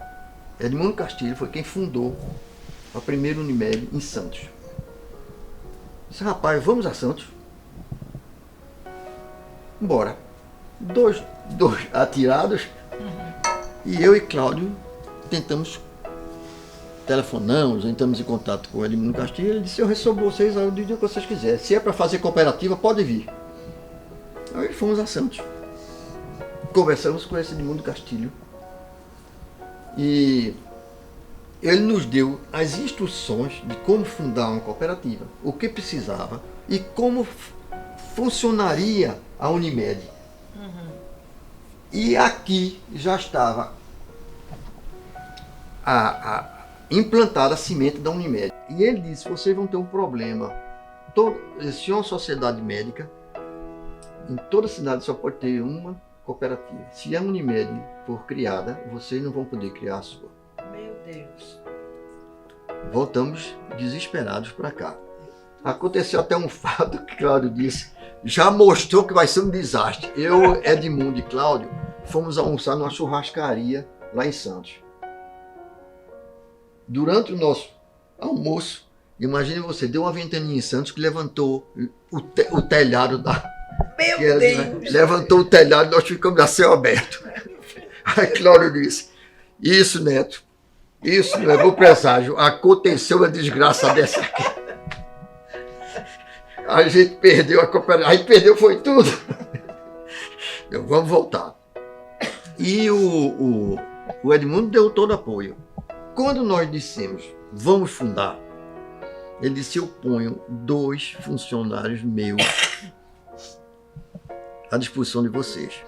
Edmundo Castilho foi quem fundou a primeira Unimed em Santos. Disse, rapaz, vamos a Santos? Bora. Dois atirados, e eu e Cláudio telefonamos, entramos em contato com o Edmundo Castilho, ele disse, eu recebo vocês o dia que vocês quiserem. Se é para fazer cooperativa, pode vir. Aí fomos a Santos. Conversamos com esse Edmundo Castilho. E ele nos deu as instruções de como fundar uma cooperativa, o que precisava e como funcionaria a Unimed. E aqui já estava implantada a semente da Unimed. E ele disse, vocês vão ter um problema. Se é uma sociedade médica, em toda cidade só pode ter uma cooperativa. Se a Unimed for criada, vocês não vão poder criar a sua. Meu Deus. Voltamos desesperados para cá. Aconteceu até um fato que Cláudio disse, já mostrou que vai ser um desastre. Eu, Edmundo e Cláudio fomos almoçar numa churrascaria lá em Santos. Durante o nosso almoço, imagine você, deu uma ventaninha em Santos que levantou o telhado da... Meu Deus! Levantou o telhado e nós ficamos a céu aberto. Aí Cláudio disse, isso, Neto, isso não é bom presságio, aconteceu uma desgraça dessa aqui. A gente perdeu a cooperativa, aí perdeu foi tudo. Vamos voltar. E o Edmundo deu todo apoio. Quando nós dissemos, vamos fundar, ele disse, eu ponho 2 funcionários meus à disposição de vocês.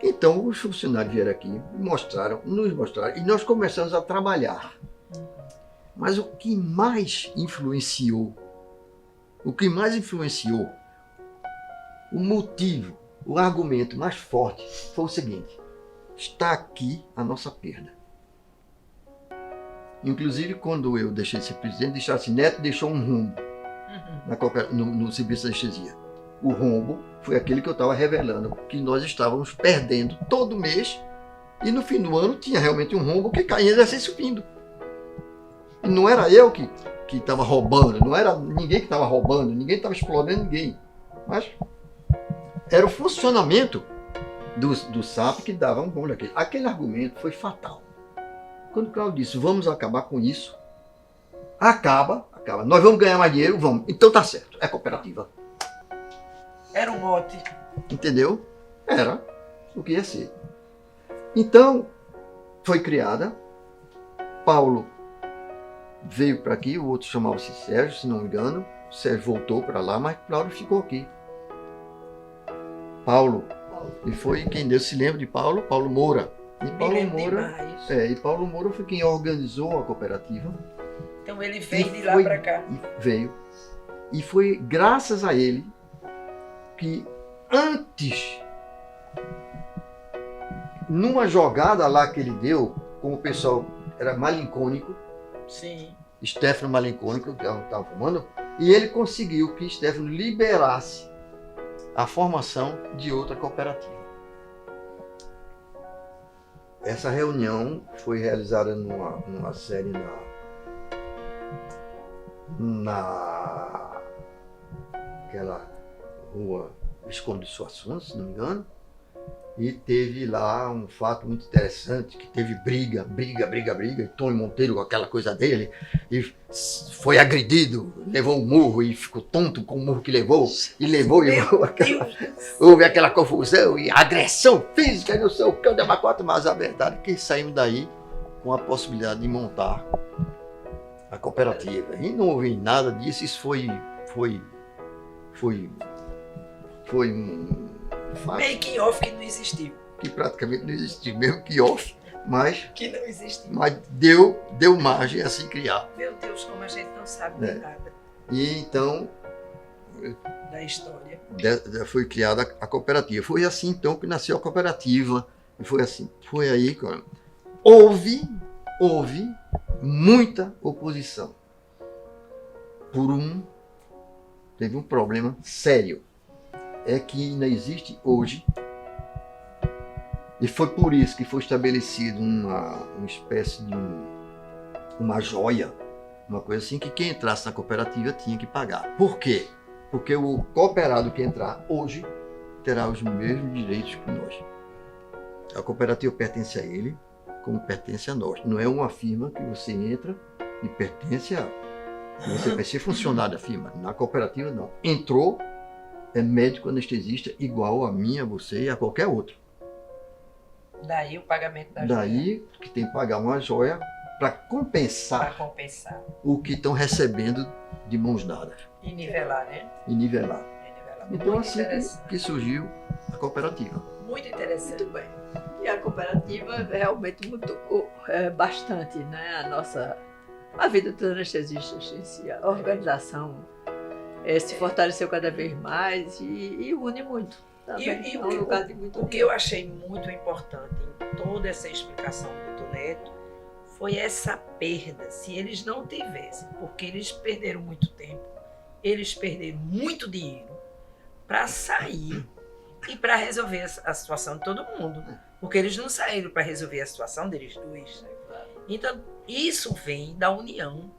Então, os funcionários vieram aqui, nos mostraram, e nós começamos a trabalhar. Mas o que mais influenciou, o motivo, o argumento mais forte foi o seguinte, está aqui a nossa perda. Inclusive, quando eu deixei de ser presidente, deixaram assim, Neto deixou um rombo no serviço de anestesia. O rombo foi aquele que eu estava revelando, que nós estávamos perdendo todo mês, e no fim do ano tinha realmente um rombo que caía exercício findo. E não era eu que estava roubando, não era ninguém que estava roubando, ninguém estava explorando ninguém. Mas era o funcionamento do SAP que dava um bom daquele. Aquele argumento foi fatal. Quando o Cláudio disse, vamos acabar com isso, acaba, nós vamos ganhar mais dinheiro, vamos. Então tá certo, é cooperativa. Era um mote. Entendeu? Era o que ia ser. Então, foi criada, Paulo veio para aqui, o outro chamava-se Sérgio, se não me engano, Sérgio voltou para lá, mas Cláudio ficou aqui. Paulo, e foi quem Deus se lembra de Paulo Moura. E Paulo Moura foi quem organizou a cooperativa. Então ele veio de lá para cá. Veio. E foi graças a ele que antes numa jogada lá que ele deu, como o pessoal era malincônico, Sim. Stefano malincônico, que estava fumando, e ele conseguiu que Stefano liberasse a formação de outra cooperativa. Essa reunião foi realizada numa série aquela rua Visconde de Soassuna, se não me engano, e teve lá um fato muito interessante, que teve briga, e Tony Monteiro com aquela coisa dele, e foi agredido, levou um murro e ficou tonto com o murro que levou, houve aquela confusão e agressão física, e não sei o que, mas a verdade é que saímos daí com a possibilidade de montar a cooperativa. E não houve nada disso, isso foi um fato Making off que não existiu. que praticamente não existiu, mesmo que off, mas Que não existiu. deu margem a se criar. Meu Deus, como a gente não sabe de nada E então da história. foi criada a cooperativa. Foi assim então que nasceu a cooperativa. E foi assim, foi aí que houve muita oposição. Teve um problema sério. É que ainda existe hoje, e foi por isso que foi estabelecido uma espécie de uma joia, uma coisa assim, que quem entrasse na cooperativa tinha que pagar. Por quê? Porque o cooperado que entrar hoje terá os mesmos direitos que nós. A cooperativa pertence a ele, como pertence a nós. Não é uma firma que você entra e pertence a... Você vai ser funcionário da firma. Na cooperativa, não. Entrou, é médico anestesista igual a mim, a você e a qualquer outro. Daí o pagamento da joia. Daí que tem que pagar uma joia para compensar o que estão recebendo de mãos dadas. E nivelar, né? E nivelar. Então Muito assim interessante. que surgiu a cooperativa. Muito interessante. Muito bem. E a cooperativa realmente mudou bastante, né? A vida dos anestesistas em si, a organização se fortaleceu cada vez mais e une muito. Também. E é um lugar de muito o que eu achei muito importante em toda essa explicação do Neto foi essa perda. Se eles não tivessem, porque eles perderam muito tempo, eles perderam muito dinheiro para sair e para resolver a situação de todo mundo. Porque eles não saíram para resolver a situação deles dois. Então, isso vem da união,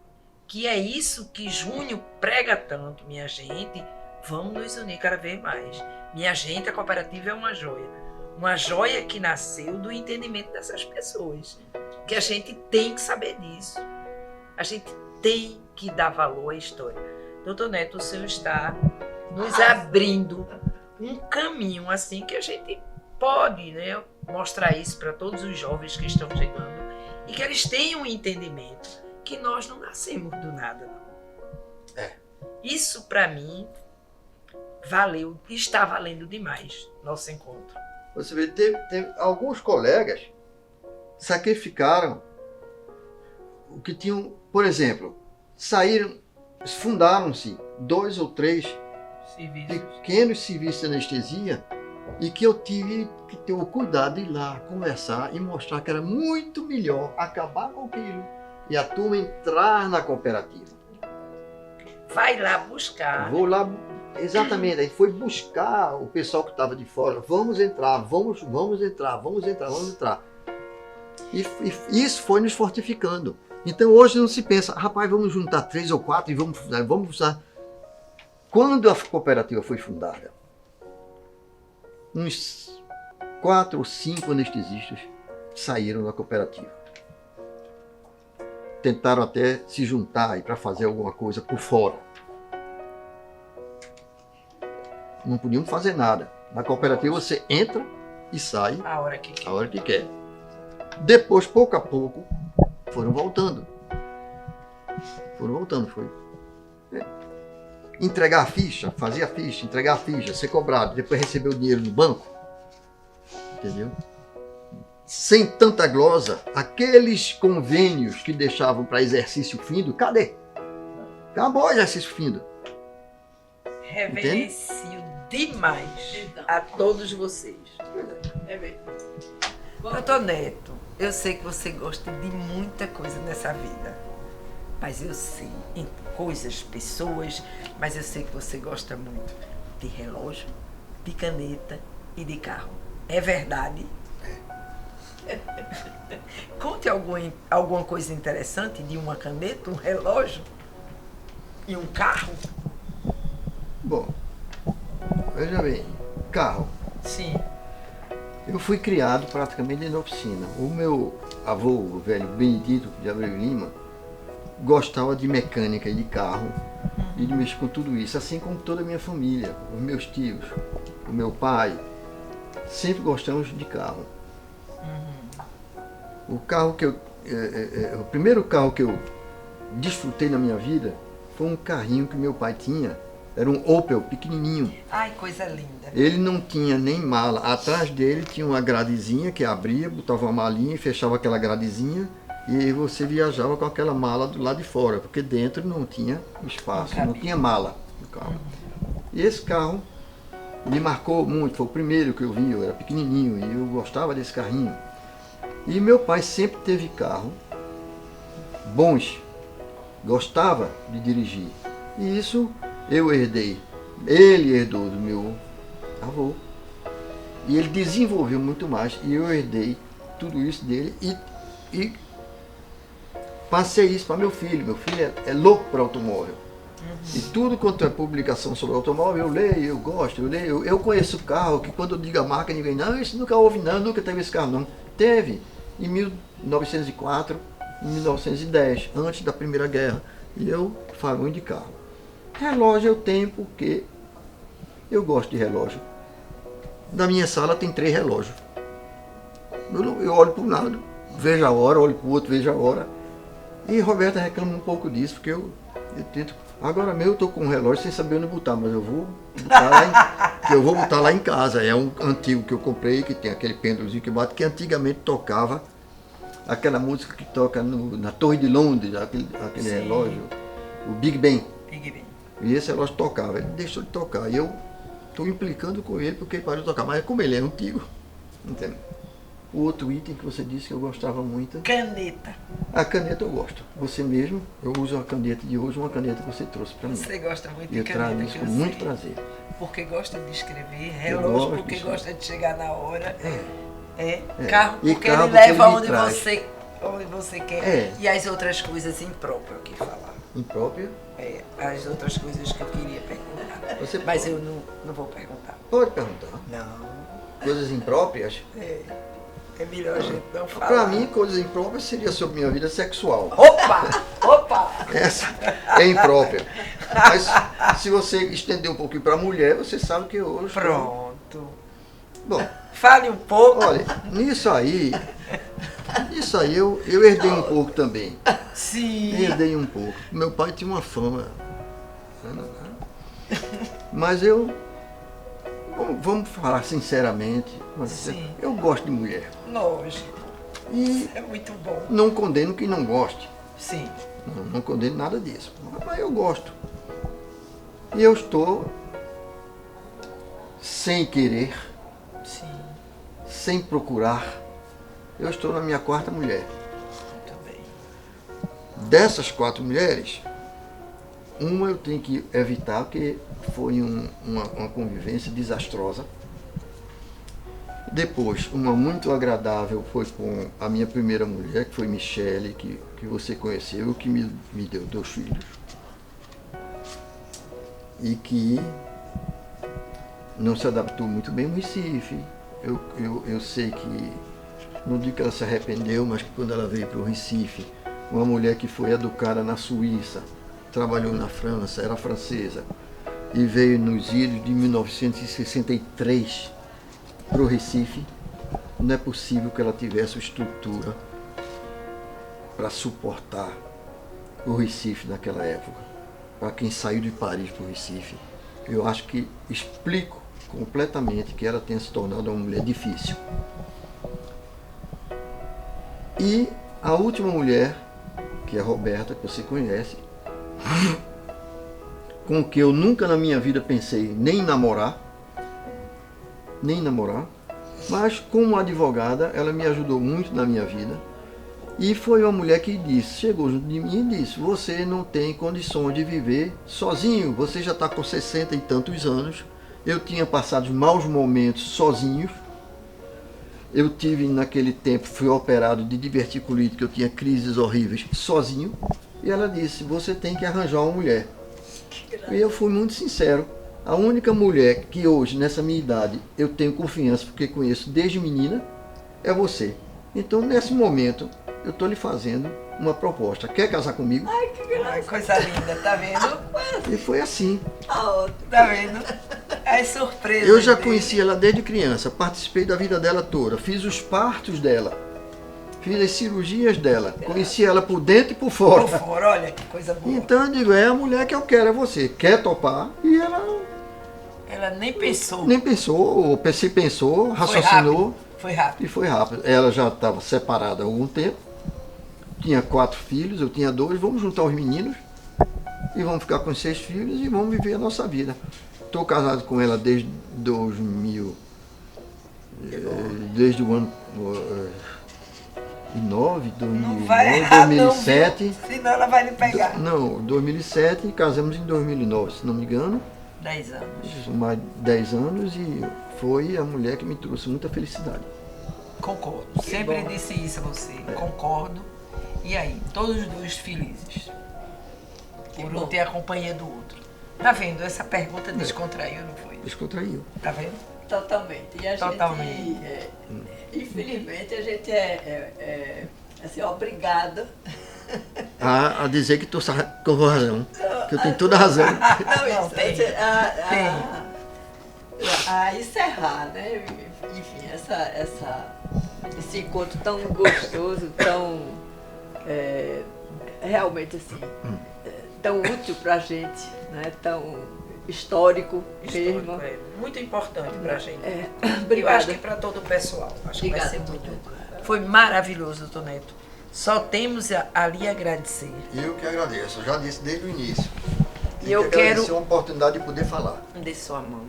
que é isso que Júnior prega tanto, minha gente. Vamos nos unir cada vez mais. Minha gente, a cooperativa é uma joia que nasceu do entendimento dessas pessoas, que a gente tem que saber disso. A gente tem que dar valor à história. Doutor Neto, o senhor está nos abrindo um caminho assim que a gente pode, né, mostrar isso para todos os jovens que estão chegando e que eles tenham um entendimento que nós não nascemos do nada, não. Isso para mim está valendo demais nosso encontro. Você vê, teve alguns colegas sacrificaram o que tinham, por exemplo, fundaram-se 2 ou 3 pequenos serviços de anestesia e que eu tive que ter o cuidado de ir lá conversar e mostrar que era muito melhor acabar com aquilo e a turma entrar na cooperativa. Vai lá buscar. Vou lá, exatamente, aí foi buscar o pessoal que estava de fora, vamos entrar. E isso foi nos fortificando. Então hoje não se pensa, rapaz, vamos juntar 3 ou 4 e vamos usar. Quando a cooperativa foi fundada, uns 4 ou 5 anestesistas saíram da cooperativa. Tentaram até se juntar para fazer alguma coisa por fora. Não podiam fazer nada. Na cooperativa você entra e sai A hora que quer. Depois, pouco a pouco, foram voltando. Foi. Entregar a ficha, fazer a ficha, entregar a ficha, ser cobrado, depois receber o dinheiro no banco. Entendeu? Sem tanta glosa, aqueles convênios que deixavam para exercício findo, cadê? Acabou o exercício findo. Reverencio demais a todos vocês. É mesmo. Doutor Neto, eu sei que você gosta de muita coisa nessa vida. Mas eu sei, em coisas, pessoas, mas eu sei que você gosta muito de relógio, de caneta e de carro. É verdade? Conte alguma coisa interessante de uma caneta, um relógio e um carro. Bom, veja bem, carro. Sim. Eu fui criado praticamente na oficina. O meu avô, o velho Benedito de Abreu Lima, gostava de mecânica e de carro e de mexer com tudo isso, assim como toda a minha família, os meus tios, o meu pai, sempre gostamos de carro. O carro que o primeiro carro que eu desfrutei na minha vida foi um carrinho que meu pai tinha. Era um Opel pequenininho. Ai, coisa linda. Ele não tinha nem mala. Atrás dele tinha uma gradezinha que abria, botava uma malinha e fechava aquela gradezinha. E aí você viajava com aquela mala do lado de fora, porque dentro não tinha espaço, não tinha mala no carro. E esse carro me marcou muito, foi o primeiro que eu vi, eu era pequenininho e eu gostava desse carrinho. E meu pai sempre teve carro bons, gostava de dirigir. E isso eu herdei. Ele herdou do meu avô. E ele desenvolveu muito mais. E eu herdei tudo isso dele e passei isso para meu filho. Meu filho é louco para automóvel. E tudo quanto é publicação sobre automóvel, eu leio, eu gosto, eu leio. Eu conheço carro que quando eu digo a marca, ninguém, não, isso nunca houve, não, nunca teve esse carro, não. Teve em 1904, em 1910, antes da Primeira Guerra. E eu falo muito de carro. Relógio eu tenho porque eu gosto de relógio. Na minha sala tem 3 relógios. Eu olho para um lado, vejo a hora, olho para o outro, vejo a hora. E Roberta reclama um pouco disso, porque eu tento. Agora mesmo eu estou com um relógio sem saber onde botar, mas eu vou botar lá em casa. É um antigo que eu comprei, que tem aquele pêndulozinho que bate, que antigamente tocava aquela música que toca na Torre de Londres, aquele relógio, o Big Ben. Big Ben. E esse relógio tocava, ele deixou de tocar. E eu estou implicando com ele porque ele parou de tocar. Mas como ele é antigo, entende? O outro item que você disse que eu gostava muito. Caneta. A caneta eu gosto. Você mesmo, eu uso a caneta de hoje, uma caneta que você trouxe para mim. Você gosta muito de eu caneta. trago isso com muito prazer. Porque gosta de escrever, relógio gosto, porque sim. gosta de chegar na hora. É. Carro E porque carro ele porque leva ele me onde traz. você quer. É. E as outras coisas impróprias que falar. Impróprio? As outras coisas que eu queria perguntar. Você Mas pode. eu não vou perguntar. Pode perguntar. Não. Coisas impróprias? É melhor a gente não falar. Para mim, coisas impróprias seria sobre minha vida sexual. Opa! Essa é imprópria. Mas se você estender um pouquinho para a mulher, você sabe que hoje... Pronto. Bom, Fale um pouco. olha, nisso aí eu herdei um pouco também. Sim. Herdei um pouco. Meu pai tinha uma fama. Mas vamos falar sinceramente, Sim. eu gosto de mulher. Lógico. E É muito bom. não condeno quem não goste. Sim. Não condeno nada disso. Mas eu gosto. E eu estou sem querer, Sim. sem procurar. Eu estou na minha 4ª mulher. Muito bem. Dessas 4 mulheres, uma eu tenho que evitar, porque foi uma convivência desastrosa. Depois, uma muito agradável foi com a minha primeira mulher, que foi Michele, que você conheceu, que me deu 2 filhos. E que não se adaptou muito bem no Recife. Eu sei que, não digo que ela se arrependeu, mas que quando ela veio para o Recife, uma mulher que foi educada na Suíça, trabalhou na França, era francesa, e veio nos idos de 1963 para o Recife, não é possível que ela tivesse estrutura para suportar o Recife naquela época. Para quem saiu de Paris para o Recife, eu acho que explico completamente que ela tenha se tornado uma mulher difícil. E a última mulher, que é a Roberta, que você conhece, com que eu nunca na minha vida pensei nem em namorar, Mas como advogada, ela me ajudou muito na minha vida. E foi uma mulher que disse, chegou junto de mim e disse, você não tem condições de viver sozinho, você já está com 60 e tantos anos. Eu tinha passado maus momentos sozinhos. Eu tive naquele tempo, fui operado de diverticulite, que eu tinha crises horríveis sozinho. E ela disse, você tem que arranjar uma mulher. E eu fui muito sincero. A única mulher que hoje, nessa minha idade, eu tenho confiança, porque conheço desde menina, é você. Então, nesse momento, eu estou lhe fazendo uma proposta. Quer casar comigo? Ai, que graça. Ai, coisa linda, tá vendo? E foi assim. Tá vendo? É surpresa. Eu já dele. conheci ela desde criança, participei da vida dela toda, fiz os partos dela, fiz as cirurgias dela, conheci ela por dentro e por fora. Por fora, olha que coisa boa. Então eu digo, é a mulher que eu quero, é você. Quer topar? E ela Ela nem pensou. nem pensou, ou se pensou, raciocinou Foi rápido. e foi rápido. Ela já estava separada há algum tempo, tinha 4 filhos, eu tinha 2, vamos juntar os meninos e vamos ficar com 6 filhos e vamos viver a nossa vida. Estou casado com ela desde 2000, desde o ano 2009, Não vai errar, 2007. não, viu? Senão ela vai lhe pegar. Não, 2007 e casamos em 2009, se não me engano. 10 anos. Mais de 10 anos e foi a mulher que me trouxe muita felicidade. Concordo. Sempre disse isso a você. Concordo. E aí, todos os dois felizes. Por um ter a companhia do outro. Tá vendo? Essa pergunta descontraiu, não foi? Descontraiu. Tá vendo? Totalmente. E a Totalmente. gente, infelizmente, a gente é assim, obrigada. A dizer que estou com razão, que eu tenho toda a razão. Não, tem. A encerrar, né? Enfim, esse encontro tão gostoso, tão realmente assim, tão útil pra gente, né? Tão histórico mesmo. É muito importante pra gente. Eu Obrigada. acho que pra todo o pessoal. Acho que vai Obrigada, ser muito. doutora. Foi maravilhoso, doutor Neto. Só temos a lhe agradecer. Eu que agradeço, eu já disse desde o início. E eu quero. a oportunidade de poder falar. Dê sua mão.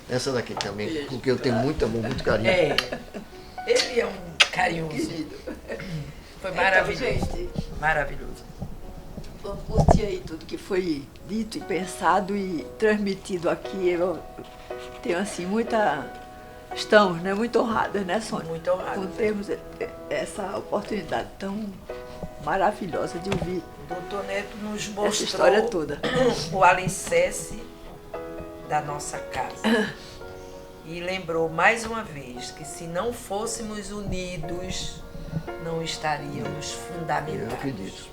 Essa daqui também, porque eu tenho muito amor, muito carinho. É. Ele é um carinhoso. Querido. Foi maravilhoso. Então, gente, Maravilhoso. vamos curtir aí tudo que foi dito e pensado e transmitido aqui. Eu tenho assim estamos, né, muito honradas, né, Sônia? Muito honrada. Por termos essa oportunidade tão maravilhosa de ouvir Doutor Neto nos mostrou essa história toda. o alicerce da nossa casa. E lembrou mais uma vez que se não fôssemos unidos, não estaríamos fundamentados. Eu acredito.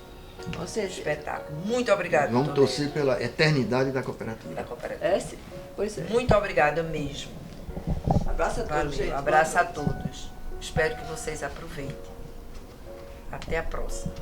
Ou seja, Espetáculo. Muito obrigada, Vamos doutor torcer pela eternidade da cooperativa. Neto, da cooperativa. é sim. Pois é. Muito obrigada mesmo. Abraço a todos, Valeu. gente. Abraço a todos. Espero que vocês aproveitem. Até a próxima.